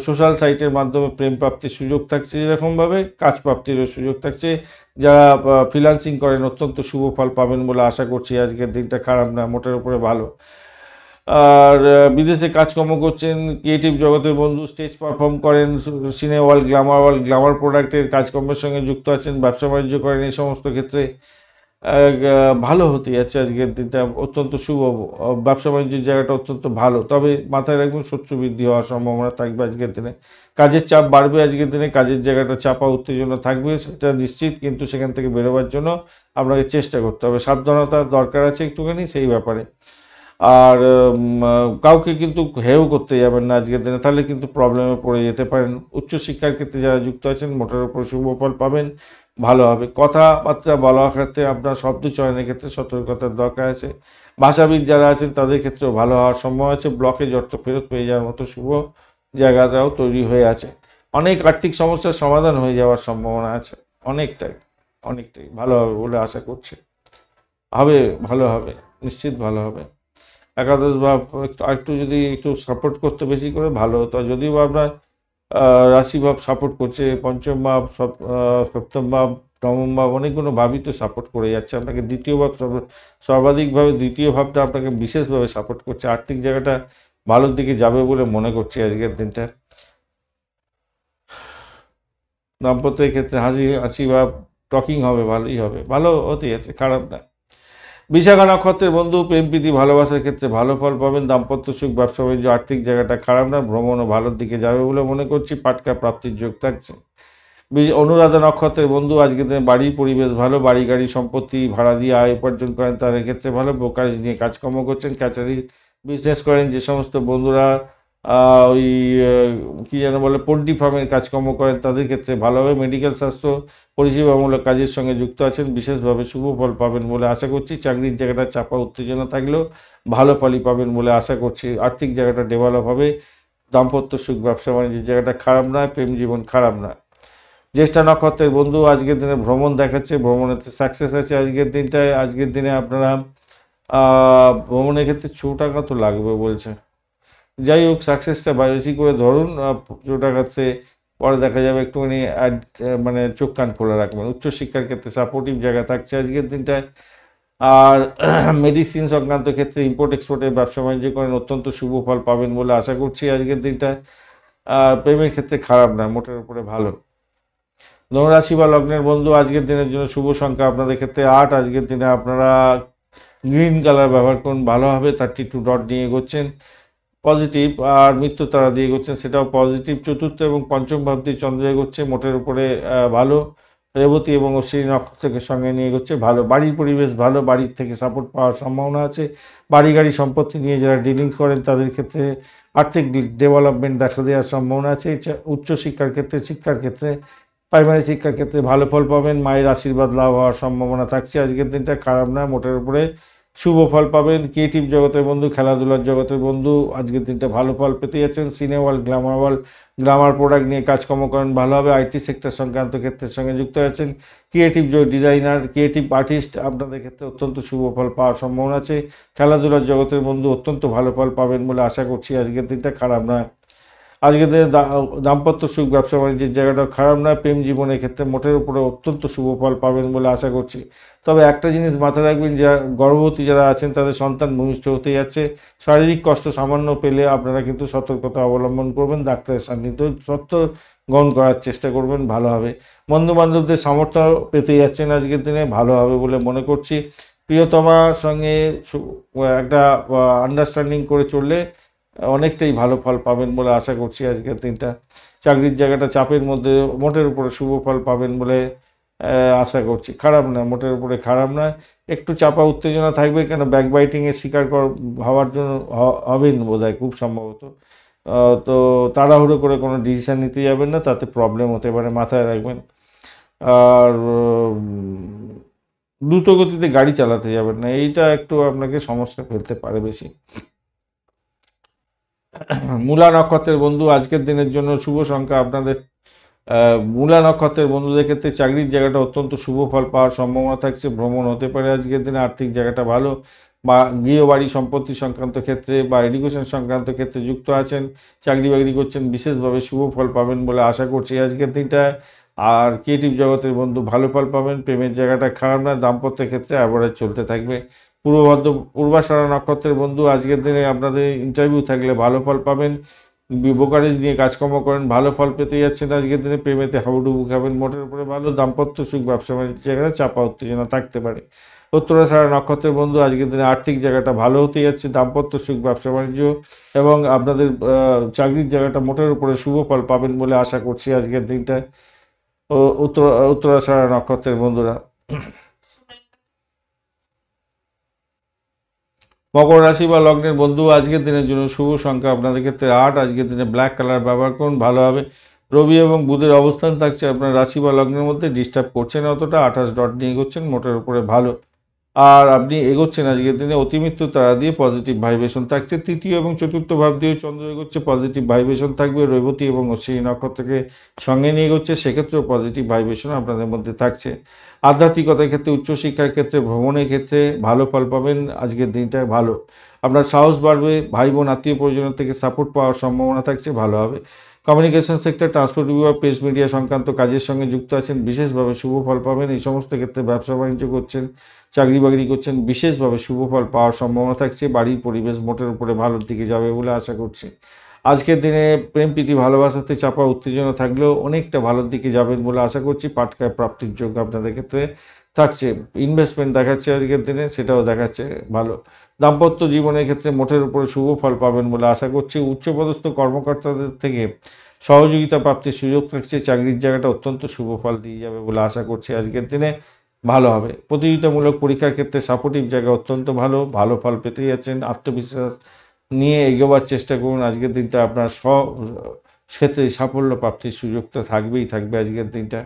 সোশ্যাল সাইটের মাধ্যমে প্রেম প্রাপ্তির সুযোগ থাকছে, যেরকমভাবে কাজ প্রাপ্তিরও সুযোগ থাকছে। যারা ফ্রিল্যান্সিং করেন অত্যন্ত শুভ ফল পাবেন বলে আশা করছি। আজকের দিনটা খারাপ না, মোটের উপরে ভালো। আর বিদেশে কাজকর্ম করছেন, ক্রিয়েটিভ জগতের বন্ধু, স্টেজ পারফর্ম করেন, সিনে ওয়ার্ল্ড, গ্ল্যামার প্রোডাক্টের কাজকর্মের সঙ্গে যুক্ত আছেন, ব্যবসা বাণিজ্য করেন, এই সমস্ত ক্ষেত্রে ভালো হতে যাচ্ছে আজকের দিনটা, অত্যন্ত শুভ। ব্যবসা বাণিজ্যের জায়গাটা অত্যন্ত ভালো, তবে মাথায় রাখবেন শত্রু বৃদ্ধি হওয়ার সম্ভাবনা থাকবে আজকের দিনে। কাজের চাপ বাড়বে আজকের দিনে, কাজের জায়গাটা চাপা উত্তেজনা থাকবে, সেটা নিশ্চিত, কিন্তু সেখান থেকে বেরোবার জন্য আপনাকে চেষ্টা করতে হবে, সাবধানতার দরকার আছে একটুখানি সেই ব্যাপারে। আর কাউকে কিন্তু হেয় করতে যাবেন না আজকের দিনে, তাহলে কিন্তু প্রবলেমে পড়ে যেতে পারেন। উচ্চশিক্ষার ক্ষেত্রে যারা যুক্ত আছেন মোটের উপর শুভ ফল পাবেন, ভালো হবে। কথাবার্তা বলার ক্ষেত্রে আপনার শব্দ চয়নের ক্ষেত্রে সতর্কতার দরকার আছে। ভাষাবিদ যারা আছেন তাদের ক্ষেত্রেও ভালো হওয়ার সম্ভাবনা আছে। ব্লকেজ অর্থ ফেরত পেয়ে যাওয়ার মতো শুভ জায়গাটাও তৈরি হয়ে আছে। অনেক আর্থিক সমস্যার সমাধান হয়ে যাওয়ার সম্ভাবনা আছে, অনেকটাই অনেকটাই ভালো হবে বলে আশা করছি। হবে, ভালো হবে, নিশ্চিত ভালো হবে। একাদশ ভাব একটু যদি একটু সাপোর্ট করতে বেশি করে ভালো হতো। যদিও বা আপনার রাশিভাব সাপোর্ট করছে, পঞ্চম ভাব, সপ্তম ভাব, নবম ভাব, অনেকগুলো ভাবই তো সাপোর্ট করে যাচ্ছে আপনাকে। দ্বিতীয় ভাব সর্বাধিকভাবে দ্বিতীয় ভাবটা আপনাকে বিশেষভাবে সাপোর্ট করছে। আর্থিক জায়গাটা ভালোর দিকে যাবে বলে মনে করছি আজকের দিনটা। দাম্পত্যের ক্ষেত্রে হাসি হাসি ভাব, টকিং হবে, ভালোই হবে, ভালো হতে যাচ্ছে, খারাপ না। বিশাখা নক্ষত্রের বন্ধু, প্রেম প্রীতি ভালোবাসার ক্ষেত্রে ভালো ফল পাবেন। দাম্পত্য সুখ, ব্যবসা বাণিজ্য, আর্থিক জায়গাটা খারাপ না, ভ্রমণও ভালোর দিকে যাবে বলে মনে করছি। পাটকা প্রাপ্তির যোগ থাকছে। অনুরাধা নক্ষত্রের বন্ধু, আজকের দিনে বাড়ির পরিবেশ ভালো, বাড়ি গাড়ি সম্পত্তি ভাড়া দিয়ে আয় উপার্জন করেন তাদের ক্ষেত্রে ভালো। ব্রোকারেজ নিয়ে কাজকর্ম করছেন, ক্যাচারি বিজনেস করেন যে সমস্ত বন্ধুরা, ওই কী যেন বলে, পোলট্রি ফার্মের কাজকর্ম করেন তাদের ক্ষেত্রে ভালো হবে। মেডিকেল স্বাস্থ্য পরিষেবামূলক কাজের সঙ্গে যুক্ত আছেন, বিশেষভাবে শুভ ফল পাবেন বলে আশা করছি। চাকরির জায়গাটা চাপা উত্তেজনা থাকলেও ভালো ফলই পাবেন বলে আশা করছি। আর্থিক জায়গাটা ডেভেলপ হবে। দাম্পত্য সুখ, ব্যবসা বাণিজ্যের জায়গাটা খারাপ নয়, প্রেম জীবন খারাপ নয়। জ্যেষ্ঠা নক্ষত্রের বন্ধু, আজকের দিনে ভ্রমণ দেখাচ্ছে, ভ্রমণেতে সাকসেস আছে আজকের দিনটায়। আজকের দিনে আপনারা ভ্রমণের ক্ষেত্রে 100 টাকা তো লাগবে বলছে, যাই হোক সাকসেসটা বেশি করে ধরুন। 100 টাকাতে পরে দেখা যাবে, একটুখানি মানে চোখ কান খোলা রাখবেন। উচ্চশিক্ষার ক্ষেত্রে সাপোর্টিভ জায়গা থাকছে আজকের দিনটায়। আর মেডিসিন সংক্রান্ত ক্ষেত্রে ইম্পোর্ট এক্সপোর্টের ব্যবসা বাণিজ্য করেন, অত্যন্ত শুভ ফল পাবেন বলে আশা করছি আজকের দিনটায়। প্রেমের ক্ষেত্রে খারাপ না, মোটের উপরে ভালো। ধনুরাশি বা লগ্নের বন্ধু, আজকের দিনের জন্য শুভ সংখ্যা আপনাদের ক্ষেত্রে 8। আজকের দিনে আপনারা গ্রিন কালার ব্যবহার করুন, ভালো হবে। 32 ডট নিয়ে এগোচ্ছেন, পজিটিভ। আর মৃত্যু তারা দিয়ে এগোচ্ছেন, সেটাও পজিটিভ। চতুর্থ এবং পঞ্চম ভাব দিয়ে চন্দ্র এগোচ্ছে, মোটের উপরে ভালো। রেবতী এবং অশ্বিনী নক্ষত্রকে সঙ্গে নিয়ে এগোচ্ছে, ভালো। বাড়ির পরিবেশ ভালো, বাড়ির থেকে সাপোর্ট পাওয়ার সম্ভাবনা আছে। বাড়ি গাড়ি সম্পত্তি নিয়ে যারা ডিলিংস করেন তাদের ক্ষেত্রে আর্থিক ডেভেলপমেন্ট দেখা দেওয়ার সম্ভাবনা আছে। উচ্চশিক্ষার ক্ষেত্রে, শিক্ষার ক্ষেত্রে, প্রাইমারি শিক্ষার ক্ষেত্রে ভালো ফল পাবেন। মায়ের আশীর্বাদ লাভ হওয়ার সম্ভাবনা থাকছে আজকের দিনটা, খারাপ না, মোটের উপরে শুভ ফল পাবেন। ক্রিয়েটিভ জগতের বন্ধু, খেলাধুলার জগতের বন্ধু, আজকের দিনটা ভালো ফল পেতে যাচ্ছেন। সিনে ওয়ার্ল্ড, গ্ল্যামার প্রোডাক্ট নিয়ে কাজকর্ম করেন, ভালো হবে। আইটি সেক্টর সংক্রান্ত ক্ষেত্রের সঙ্গে যুক্ত আছেন। ক্রিয়েটিভ ডিজাইনার, ক্রিয়েটিভ আর্টিস্ট, আপনাদের ক্ষেত্রে অত্যন্ত শুভ ফল পাওয়ার সম্ভাবনা আছে। খেলাধুলার জগতের বন্ধু, অত্যন্ত ভালো ফল পাবেন বলে আশা করছি আজকের দিনটা, খারাপ নয়। আজকের দিনে দাম্পত্য সুখ, ব্যবসা বাণিজ্যের জায়গাটা খারাপ নয়। প্রেম জীবনের ক্ষেত্রে মোটের উপরে অত্যন্ত শুভ ফল পাবেন বলে আশা করছি। তবে একটা জিনিস মাথায় রাখবেন, যে গর্ভবতী যারা আছেন তাদের সন্তান ভূমিষ্ঠ হতে যাচ্ছে। শারীরিক কষ্ট সামান্য পেলে আপনারা কিন্তু সতর্কতা অবলম্বন করবেন, ডাক্তারের সান্নিধ্য সত্য গ্রহণ করার চেষ্টা করবেন, ভালো হবে। বন্ধু বান্ধবদের সামর্থ্য পেতে যাচ্ছেন আজকের দিনে, ভালো হবে বলে মনে করছি। প্রিয়তমার সঙ্গে একটা আন্ডারস্ট্যান্ডিং করে চললে অনেকটাই ভালো ফল পাবেন বলে আশা করছি আজকের দিনটা। চাকরির জায়গাটা চাপের মধ্যে, মোটের উপরে শুভ ফল পাবেন বলে আশা করছি, খারাপ না, মোটের উপরে খারাপ নয়। একটু চাপা উত্তেজনা থাকবে, কেন ব্যাকবাইটিংয়ের শিকার হওয়ার জন্য হবেন বোধহয়, খুব সম্ভবত। তো তাড়াহুড়ো করে কোনো ডিসিশান নিতে যাবেন না, তাতে প্রবলেম হতে পারে, মাথায় রাখবেন। আর দ্রুত গতিতে গাড়ি চালাতে যাবেন না, এইটা একটু আপনাকে সমস্যা ফেলতে পারে বেশি। মূলা নক্ষত্রের বন্ধু আজকের দিনের জন্য শুভ সংখ্যা আপনাদের মূলা নক্ষত্রের বন্ধুদের ক্ষেত্রে চাকরির জায়গাটা অত্যন্ত শুভ ফল পাওয়ার সম্ভাবনা থাকছে। ভ্রমণ হতে পারে আজকের দিনে, আর্থিক জায়গাটা ভালো, বা গৃহবাড়ি সম্পত্তি সংক্রান্ত ক্ষেত্রে বা এডুকেশন সংক্রান্ত ক্ষেত্রে যুক্ত আছেন, চাকরি বাকরি করছেন, বিশেষভাবে শুভ ফল পাবেন বলে আশা করছি আজকের দিনটায়। আর ক্রিয়েটিভ জগতের বন্ধু ভালো ফল পাবেন, প্রেমের জায়গাটা খারাপ না, দাম্পত্যের ক্ষেত্রে অ্যাভারেজ চলতে থাকবে। পূর্বাষাঢ়া নক্ষত্রের বন্ধু আজকের দিনে আপনাদের ইন্টারভিউ থাকলে ভালো ফল পাবেন, ব্রোকারেজ নিয়ে কাজকর্ম করেন, ভালো ফল পেতে যাচ্ছেন আজকের দিনে, প্রেমেতে হাবুডুবু খাবেন, মোটের উপরে ভালো, দাম্পত্য সুখ, ব্যবসা বাণিজ্য জায়গায় চাপা উত্তেজনা থাকতে পারে। উত্তরাষাঢ়া নক্ষত্রের বন্ধু আজকের দিনে আর্থিক জায়গাটা ভালো হতে যাচ্ছে, দাম্পত্য সুখ, ব্যবসা বাণিজ্য এবং আপনাদের চাকরির জায়গাটা মোটের উপরে শুভ ফল পাবেন বলে আশা করছি আজকের দিনটায় উত্তরাষাঢ়া নক্ষত্রের বন্ধুরা। মকর রাশি বা লগ্নের বন্ধু আজকের দিনের জন্য শুভ সংখ্যা আপনাদের ক্ষেত্রে 8, আজকের দিনে ব্ল্যাক কালার ব্যবহার করুন, ভালো হবে। রবি এবং বুধের অবস্থান থাকছে আপনার রাশি বা লগ্নের মধ্যে, ডিস্টার্ব করছে না অতটা, 28 ডট নিয়ে এগোচ্ছেন, মোটের উপরে ভালো। আর আপনি এগোচ্ছেন আজকের দিনে অতিমৃত্যু তারা দিয়ে, পজিটিভ ভাইব্রেশন থাকছে। তৃতীয় এবং চতুর্থ ভাব দিয়ে চন্দ্র এগোচ্ছে, পজিটিভ ভাইব্রেশন থাকবে। রেবতী এবং অশ্বিনী নক্ষত্রকে সঙ্গে নিয়ে এগোচ্ছে, সেক্ষেত্রেও পজিটিভ ভাইব্রেশন আপনাদের মধ্যে থাকছে। আধ্যাত্মিকতার ক্ষেত্রে, উচ্চশিক্ষার ক্ষেত্রে, ভ্রমণের ক্ষেত্রে ভালো ফল পাবেন আজকের দিনটা ভালো। আপনার সাহস বাড়বে, ভাই বোন আত্মীয় পরিজনের থেকে সাপোর্ট পাওয়ার সম্ভাবনা থাকছে, ভালো হবে। কমিউনিকেশন সেক্টর, ট্রান্সপোর্ট বিভাগ, প্রেস মিডিয়া সংক্রান্ত কাজের সঙ্গে যুক্ত আছেন, বিশেষভাবে শুভ ফল পাবেন। এই সমস্ত ক্ষেত্রে ব্যবসা বাণিজ্য করছেন, চাকরি বাকরি করছেন, বিশেষভাবে শুভ ফল পাওয়ার সম্ভাবনা থাকছে। বাড়ির পরিবেশ মোটের উপরে ভালোর দিকে যাবে বলে আশা করছি। আজকের দিনে প্রেম প্রীতি ভালোবাসাতে চাপা উত্তেজনা থাকলেও অনেকটা ভালোর দিকে যাবেন বলে আশা করছি। পাটকায় প্রাপ্তির যোগ আপনাদের ক্ষেত্রে থাকছে। ইনভেস্টমেন্ট দেখাচ্ছে আজকের দিনে, সেটাও দেখাচ্ছে ভালো। দাম্পত্য জীবনের ক্ষেত্রে মোটের উপরে শুভ ফল পাবেন বলে আশা করছি। উচ্চপদস্থ কর্মকর্তাদের থেকে সহযোগিতা প্রাপ্তির সুযোগ থাকছে। চাকরির জায়গাটা অত্যন্ত শুভ ফল দিয়ে যাবে বলে আশা করছি আজকের দিনে, ভালো হবে। প্রতিযোগিতামূলক পরীক্ষার ক্ষেত্রে সাপোর্টিভ জায়গা অত্যন্ত ভালো, ভালো ফল পেতে যাচ্ছেন। আত্মবিশ্বাস নিয়ে এগোবার চেষ্টা করুন। আজকের দিনটা আপনার ক্ষেত্রে সাফল্য প্রাপ্তির সুযোগটা থাকবেই থাকবে আজকের দিনটা।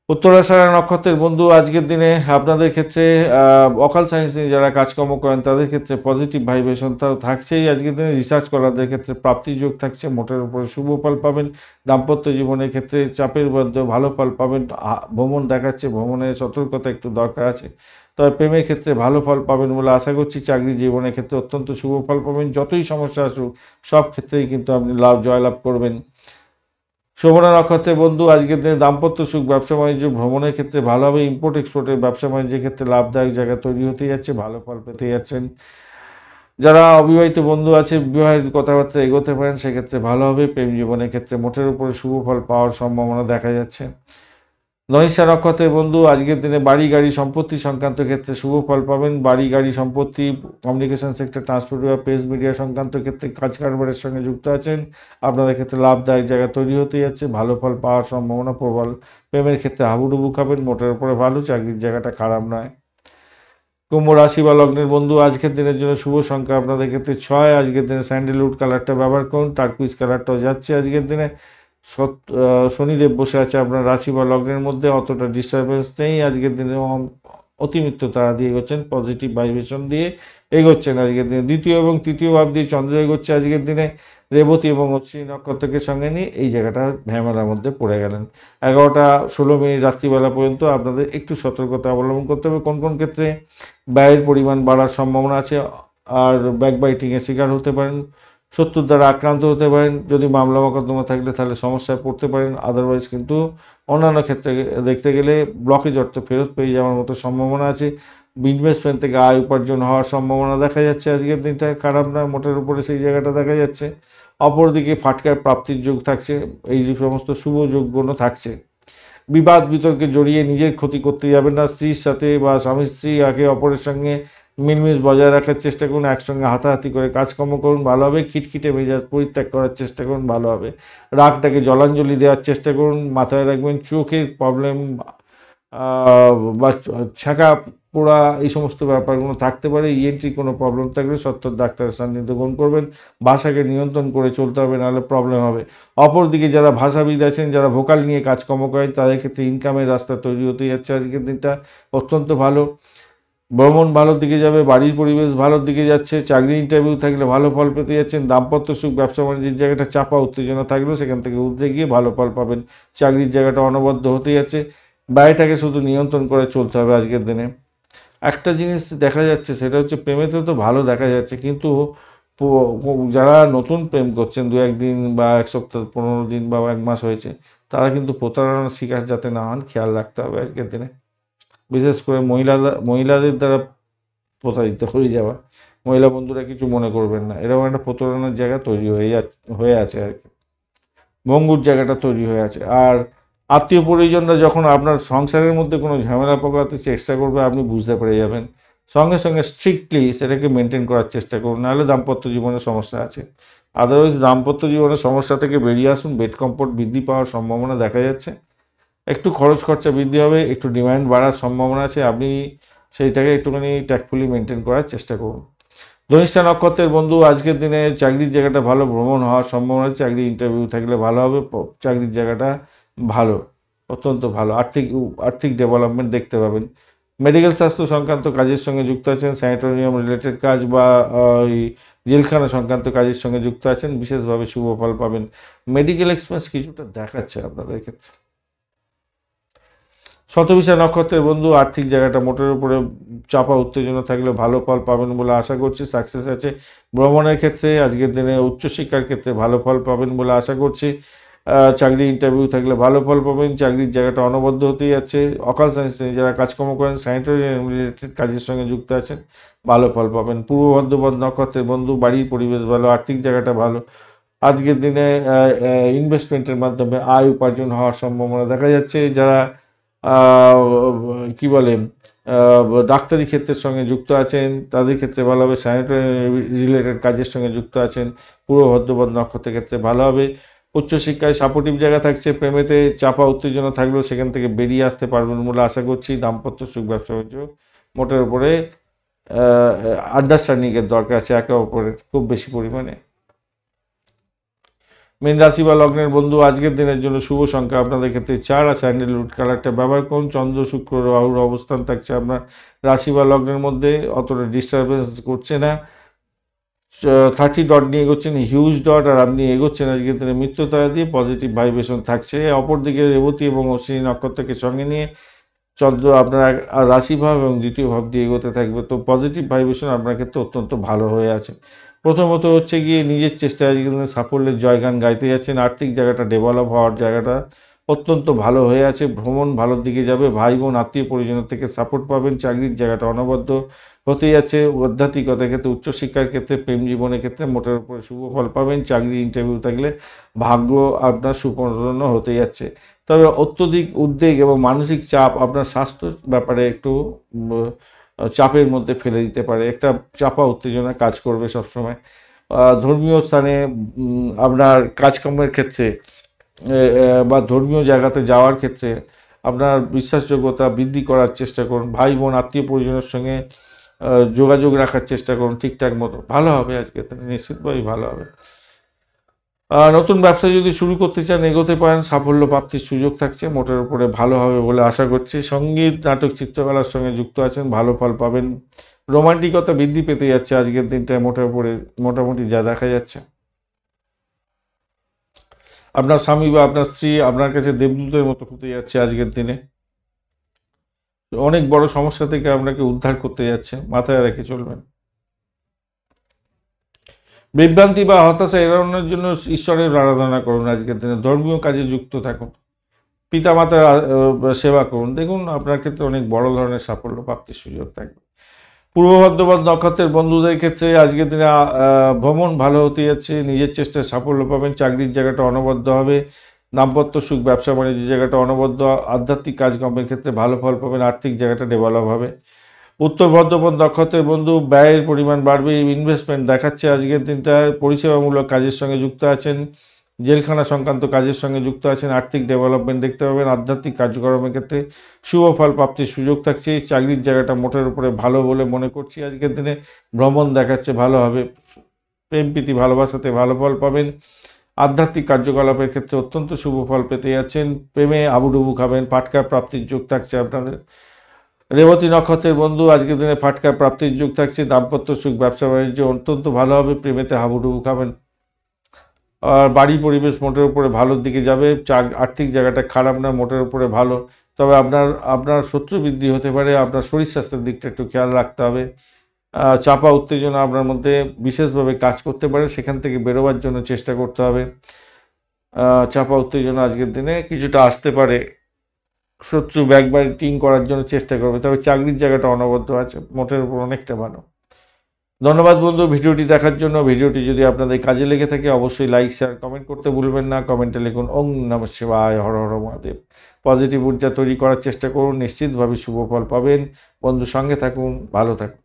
উত্তরাষাঢ়া নক্ষত্রের বন্ধু আজকের দিনে আপনাদের ক্ষেত্রে অকাল সায়েন্স নিয়ে যারা কাজকর্ম করেন তাদের ক্ষেত্রে পজিটিভ ভাইব্রেশনটাও থাকছেই। আজকের দিনে রিসার্চ করাদের ক্ষেত্রে প্রাপ্তির যোগ থাকছে, মোটের উপরে শুভ ফল পাবেন। দাম্পত্য জীবনের ক্ষেত্রে চাপের মধ্যে ভালো ফল পাবেন। ভ্রমণ দেখাচ্ছে, ভ্রমণের সতর্কতা একটু দরকার আছে। তবে প্রেমের ক্ষেত্রে ভালো ফল পাবেন বলে আশা করছি। চাকরি জীবনের ক্ষেত্রে অত্যন্ত শুভ ফল পাবেন। যতই সমস্যা আসুক সব ক্ষেত্রেই কিন্তু আপনি জয়লাভ করবেন। শোভনা নক্ষত্রের বন্ধু আজকের দিনে দাম্পত্য সুখ, ব্যবসা বাণিজ্য, ভ্রমণের ক্ষেত্রে ভালো হবে। ইম্পোর্ট এক্সপোর্টের ব্যবসা বাণিজ্যের ক্ষেত্রে লাভদায়ক জায়গা তৈরি হতে যাচ্ছে, ভালো ফল পেতে যাচ্ছেন। যারা অবিবাহিত বন্ধু আছে, বিবাহের কথাবার্তা এগোতে পারেন, সেক্ষেত্রে ভালো হবে। প্রেম জীবনের ক্ষেত্রে মোটের উপরে শুভ ফল পাওয়ার সম্ভাবনা দেখা যাচ্ছে। ধনিষ্ঠা নক্ষত্রের বন্ধু আজকের দিনে বাড়ি গাড়ি সম্পত্তি সংক্রান্ত ক্ষেত্রে শুভ ফল পাবেন। বাড়ি গাড়ি সম্পত্তি, কমিউনিকেশন সেক্টর, ট্রান্সপোর্ট বা প্রেস মিডিয়া সংক্রান্ত ক্ষেত্রে কাজ কারবারের সঙ্গে যুক্ত আছেন, আপনাদের ক্ষেত্রে লাভদায়ক জায়গা তৈরি হতে যাচ্ছে, ভালো ফল পাওয়ার সম্ভাবনা প্রবল। প্রেমের ক্ষেত্রে হাবুডুবু খাবেন, মোটের উপরে ভালো, চাকরির জায়গাটা খারাপ নয়। কুম্ভ রাশি বা লগ্নের বন্ধু আজকের দিনের জন্য শুভ সংখ্যা আপনাদের ক্ষেত্রে 6, আজকের দিনে স্যান্ডেলউড কালারটা ব্যবহার করুন, টার্কুইজ কালারটাও যাচ্ছে আজকের দিনে। শনিদেব বসে আছে আপনার রাশি বা লগ্নের মধ্যে, অতটা ডিস্টারবেন্স নেই আজকের দিনে। অতিমিত্র তারা দিয়ে এগোচ্ছেন, পজিটিভ ভাইব্রেশন দিয়ে এগোচ্ছেন আজকের দিনে। দ্বিতীয় এবং তৃতীয় ভাব দিয়ে চন্দ্র এগোচ্ছে আজকের দিনে। রেবতী এবং অশ্বিনী নক্ষত্রকে সঙ্গে নিয়ে এই জায়গাটা ঝামেলার মধ্যে পড়ে গেলেন। 11টা 16 মিনিট রাত্রিবেলা পর্যন্ত আপনাদের একটু সতর্কতা অবলম্বন করতে হবে। কোন কোন ক্ষেত্রে ব্যয়ের পরিমাণ বাড়ার সম্ভাবনা আছে, আর ব্যাকবাইটিংয়ের শিকার হতে পারেন, শত্রুর দ্বারা আক্রান্ত হতে পারেন। যদি মামলা মোকদ্দমা থাকলে তাহলে সমস্যায় পড়তে পারেন। আদারওয়াইজ কিন্তু অন্যান্য ক্ষেত্রে দেখতে গেলে ব্লকেজ অর্থ ফেরত পেয়ে যাওয়ার মতো সম্ভাবনা আছে। ইনভেস্টমেন্ট থেকে আয় উপার্জন হওয়ার সম্ভাবনা দেখা যাচ্ছে আজকের দিনটা, খারাপ নয়, মোটের উপরে সেই জায়গাটা দেখা যাচ্ছে। অপরদিকে ফাটকার প্রাপ্তির যোগ থাকছে, এই যে সমস্ত শুভ যোগগুলো থাকছে। বিবাদ বিতর্কে জড়িয়ে নিজের ক্ষতি করতে যাবেন না। স্ত্রীর সাথে বা স্বামী স্ত্রী একে অপরের সঙ্গে মিলমিশ বজায় রাখার চেষ্টা করুন, একসঙ্গে হাতাহাতি করে কাজকর্ম করুন, ভালো হবে। খিটখিটে মেজাজ পরিত্যাগ করার চেষ্টা করুন, ভালো হবে। রাগটাকে জলাঞ্জলি দেওয়ার চেষ্টা করুন। মাথায় রাখবেন চোখের প্রবলেম বা ছাঁকা পোড়া এই সমস্ত ব্যাপারগুলো থাকতে পারে। ইএনটি কোনো প্রবলেম থাকলে সত্তর ডাক্তারের সান্নিধ্য গ্রহণ করবেন। ভাষাকে নিয়ন্ত্রণ করে চলতে হবে, নাহলে প্রবলেম হবে। অপরদিকে যারা ভাষাবিদ আছেন, যারা ভোকাল নিয়ে কাজকর্ম করেন, তাদের ক্ষেত্রে ইনকামের রাস্তা তৈরি হতে যাচ্ছে আজকের দিনটা, অত্যন্ত ভালো। ভ্রমণ ভালোর দিকে যাবে, বাড়ির পরিবেশ ভালোর দিকে যাচ্ছে, চাকরি ইন্টারভিউ থাকলে ভালো ফল পেতে যাচ্ছেন, দাম্পত্য সুখ, ব্যবসা বাণিজ্যের জায়গাটা চাপা উত্তেজনা থাকলেও সেখান থেকে উঠে গিয়ে ভালো ফল পাবেন, চাকরির জায়গাটা অনবদ্য হতে যাচ্ছে, ব্যয়টাকে শুধু নিয়ন্ত্রণ করে চলতে হবে আজকের দিনে। একটা জিনিস দেখা যাচ্ছে সেটা হচ্ছে প্রেমেতে তো ভালো দেখা যাচ্ছে, কিন্তু যারা নতুন প্রেম করছেন 2-1 দিন বা 1 সপ্তাহ 15 দিন বা 1 মাস হয়েছে, তারা কিন্তু প্রতারণার শিকার যাতে না হন খেয়াল রাখতে হবে আজকের দিনে। বিশেষ করে মহিলাদের দ্বারা প্রতারিত হয়ে যাওয়া, মহিলা বন্ধুরা কিছু মনে করবেন না, এরকম একটা প্রতারণার জায়গা তৈরি হয়ে আছে আর কি, ভঙ্গুর জায়গাটা তৈরি হয়ে আছে। আর আত্মীয় পরিজনরা যখন আপনার সংসারের মধ্যে কোনো ঝামেলা পাকাতে চেষ্টা করবে, আপনি বুঝতে পেরে যাবেন, সঙ্গে সঙ্গে স্ট্রিক্টলি সেটাকে মেনটেন করার চেষ্টা করুন, নাহলে দাম্পত্য জীবনে সমস্যা আছে। আদারওয়াইজ দাম্পত্য জীবনের সমস্যা থেকে বেরিয়ে আসুন, বেড কমফোর্ট বৃদ্ধি পাওয়ার সম্ভাবনা দেখা যাচ্ছে, একটু খরচ খরচা বৃদ্ধি হবে, একটু ডিমান্ড বাড়ার সম্ভাবনা আছে, আপনি সেইটাকে একটুখানি ট্যাক্টফুলি মেনটেন করার চেষ্টা করুন। ধনিষ্ঠা নক্ষত্রের বন্ধু, আজকের দিনে চাকরির জায়গাটা ভালো, ভ্রমণ হওয়ার সম্ভাবনা আছে, চাকরি ইন্টারভিউ থাকলে ভালো হবে, চাকরির জায়গাটা ভালো, অত্যন্ত ভালো, আর্থিক ডেভেলপমেন্ট দেখতে পাবেন। মেডিকেল স্বাস্থ্য সংক্রান্ত কাজের সঙ্গে যুক্ত আছেন, স্যানিটোরিয়াম রিলেটেড কাজ বা ওই জেলখানা সংক্রান্ত কাজের সঙ্গে যুক্ত আছেন, বিশেষভাবে শুভ ফল পাবেন। মেডিকেল এক্সপেন্স কিছুটা দেখাচ্ছে আপনাদের ক্ষেত্রে। শতবিশা নক্ষত্রের বন্ধু, আর্থিক জায়গাটা মোটের উপরে চাপা উত্তেজনা থাকলে ভালো ফল পাবেন বলে আশা করছি, সাকসেস আছে। ভ্রমণের ক্ষেত্রে আজকের দিনে উচ্চশিক্ষার ক্ষেত্রে ভালো ফল পাবেন বলে আশা করছি, চাকরি ইন্টারভিউ থাকলে ভালো ফল পাবেন, চাকরির জায়গাটা অনবদ্য হতেই যাচ্ছে। অকাল সায়েন্সে যারা কাজকর্ম করেন, স্যানিটারি রিলেটেড কাজের সঙ্গে যুক্ত আছেন, ভালো ফল পাবেন। পূর্ব বর্ধমান নক্ষত্রের বন্ধু, বাড়ির পরিবেশ ভালো, আর্থিক জায়গাটা ভালো, আজকের দিনে ইনভেস্টমেন্টের মাধ্যমে আয় উপার্জন হওয়ার সম্ভাবনা দেখা যাচ্ছে। যারা কি বলে ডাক্তারি ক্ষেত্রের সঙ্গে যুক্ত আছেন, তাদের ক্ষেত্রে ভালো হবে, স্যানিটারি রিলেটেড কাজের সঙ্গে যুক্ত আছেন, পূর্ব বর্ধমান নক্ষত্রের ক্ষেত্রে ভালো হবে। উচ্চশিক্ষায় সাপোর্টিভ জায়গা থাকছে, প্রেমেতে চাপা উত্তেজনা থাকলেও সেখান থেকে বেরিয়ে আসতে পারবেন বলে আশা করছি। দাম্পত্য সুখ, ব্যবসা বাণিজ্য মোটের উপরে আন্ডারস্ট্যান্ডিংয়ের দরকার আছে একে অপরের খুব বেশি পরিমাণে। মীন রাশি বা লগ্নের বন্ধু, আজকের দিনের জন্য শুভ সংখ্যা আপনাদের ক্ষেত্রে 4 আর স্যান্ডেলউড কালারটা ব্যবহার করুন। চন্দ্র শুক্র রাহুর অবস্থান থাকছে আপনার রাশি বা লগ্নের মধ্যে, অতটা ডিস্টারবেন্স করছে না, 30 ডট নিয়ে এগোচ্ছেন, হিউজ ডট, আর আপনি এগোচ্ছেন আজকের দিনে মৃত্যুতারা দিয়ে, পজিটিভ ভাইব্রেশন থাকছে। অপরদিকে রেবতী এবং অশ্বিনী নক্ষত্রকে সঙ্গে নিয়ে চন্দ্র আপনার রাশিভাব এবং দ্বিতীয় ভাব দিয়ে এগোতে থাকবে, তো পজিটিভ ভাইব্রেশন আপনার ক্ষেত্রে অত্যন্ত ভালো হয়ে আছে। প্রথমত হচ্ছে গিয়ে নিজের চেষ্টায় আজকের দিনে সাফল্যের জয়গান গাইতে যাচ্ছেন, আর্থিক জায়গাটা ডেভেলপ হওয়ার জায়গাটা অত্যন্ত ভালো হয়ে আছে, ভ্রমণ ভালোর দিকে যাবে, ভাই বোন আত্মীয় পরিজনের থেকে সাপোর্ট পাবেন, চাকরির জায়গাটা অনবদ্য হতে যাচ্ছে, আধ্যাত্মিকতার ক্ষেত্রে, উচ্চশিক্ষার ক্ষেত্রে, প্রেম জীবনের ক্ষেত্রে মোটের উপরে শুভ ফল পাবেন, চাকরি ইন্টারভিউ থাকলে ভাগ্য আপনার সুপূর্ণ হতে যাচ্ছে। তবে অত্যধিক উদ্বেগ এবং মানসিক চাপ আপনার স্বাস্থ্য ব্যাপারে একটু চাপের মধ্যে ফেলে দিতে পারে, একটা চাপা উত্তেজনা কাজ করবে সবসময়। ধর্মীয় স্থানে আপনার কাজকর্মের ক্ষেত্রে বা ধর্মীয় জায়গাতে যাওয়ার ক্ষেত্রে আপনার বিশ্বাসযোগ্যতা বৃদ্ধি করার চেষ্টা করুন, ভাই বোন আত্মীয় পরিজনের সঙ্গে যোগাযোগ রাখার চেষ্টা করুন ঠিকঠাক মতো, ভালো হবে আজকে, নিশ্চিতভাবেই ভালো হবে। নতুন ব্যবসা যদি শুরু করতে চান এগোতে পারেন, সাফল্য প্রাপ্তির সুযোগ থাকছে, মোটের উপরে ভালো হবে বলে আশা করছি। সঙ্গীত, নাটক, চিত্রকলার সঙ্গে যুক্ত আছেন, ভালো ফল পাবেন। রোমান্টিকতা বৃদ্ধি পেতে যাচ্ছে আজকের দিনটায়, মোটের উপরে মোটামুটি যা দেখা যাচ্ছে। আপনার স্বামী বা আপনার স্ত্রী আপনার কাছে দেবদূতের মতো হতে যাচ্ছে আজকের দিনে, অনেক বড় সমস্যা থেকে আপনাকে উদ্ধার করতে যাচ্ছে, মাথায় রেখে চলবেন। বিভ্রান্তি বা হতাশা এড়ানোর জন্য ঈশ্বরের আরাধনা করুন আজকের দিনে, ধর্মীয় কাজে যুক্ত থাকুন, পিতামাতার সেবা করুন, দেখুন আপনার ক্ষেত্রে অনেক বড় ধরনের সাফল্য প্রাপ্তির সুযোগ থাকবে। পূর্ব বর্ধমান নক্ষত্রের বন্ধুদের ক্ষেত্রে আজকের দিনে ভ্রমণ ভালো হতে যাচ্ছে, নিজের চেষ্টায় সাফল্য পাবেন, চাকরির জায়গাটা অনবদ্য হবে, দাম্পত্য সুখ, ব্যবসা বাণিজ্যের জায়গাটা অনবদ্য, আধ্যাত্মিক কাজকর্মের ক্ষেত্রে ভালো ফল পাবেন, আর্থিক জায়গাটা ডেভেলপ হবে। উত্তর বর্ধমান নক্ষত্রের বন্ধু, ব্যয়ের পরিমাণ বাড়বে, ইনভেস্টমেন্ট দেখাচ্ছে আজকের দিনটায়, পরিষেবামূলক কাজের সঙ্গে যুক্ত আছেন, জেলখানা সংক্রান্ত কাজের সঙ্গে যুক্ত আছেন, আর্থিক ডেভেলপমেন্ট দেখতে পাবেন, আধ্যাত্মিক কার্যক্রমের ক্ষেত্রে শুভ ফল প্রাপ্তির সুযোগ থাকছে, চাকরির জায়গাটা মোটের উপরে ভালো বলে মনে করছি আজকের দিনে, ভ্রমণ দেখাচ্ছে ভালো হবে, প্রেম প্রীতি ভালোবাসাতে ভালো ফল পাবেন, আধ্যাত্মিক কার্যকলাপের ক্ষেত্রে অত্যন্ত শুভ ফল পেতে যাচ্ছেন, প্রেমে আবুডুবু খাবেন, পাটকা প্রাপ্তির যোগ থাকছে আপনাদের। রেবতী নক্ষত্রের বন্ধু, আজকের দিনে ফাটকা প্রাপ্তির যুগ থাকছে। দাম্পত্য সুখ, ব্যবসা বাণিজ্য অত্যন্ত ভালো হবে। প্রেমেতে হাবুডুবু খাবেন। আর বাড়ি পরিবেশ মোটের উপরে ভালোর দিকে যাবে। আর্থিক জায়গাটা খারাপ না, মোটের উপরে ভালো। তবে আপনার শত্রু বৃদ্ধি হতে পারে। আপনার শরীর স্বাস্থ্যের দিকটা একটু খেয়াল রাখতে হবে। চাপা উত্তেজনা আপনার মধ্যে বিশেষভাবে কাজ করতে পারে, সেখান থেকে বেরোবার জন্য চেষ্টা করতে হবে। চাপা উত্তেজনা আজকের দিনে কিছুটা আসতে পারে। শত্রু ব্যাকবাইটিং করার জন্য চেষ্টা করবে। তবে চাকরির জায়গাটা অনবদ্য আছে, মোটের উপর অনেকটা ভালো। ধন্যবাদ বন্ধু ভিডিওটি দেখার জন্য। ভিডিওটি যদি আপনাদের কাজে লেগে থাকে অবশ্যই লাইক, শেয়ার, কমেন্ট করতে ভুলবেন না। কমেন্টে লিখুন ওং নমঃ শিবায়, হর হর মহাদেব। পজিটিভ ঊর্জা তৈরি করার চেষ্টা করুন, নিশ্চিতভাবে শুভ ফল পাবেন। বন্ধু সঙ্গে থাকুন, ভালো থাকুন।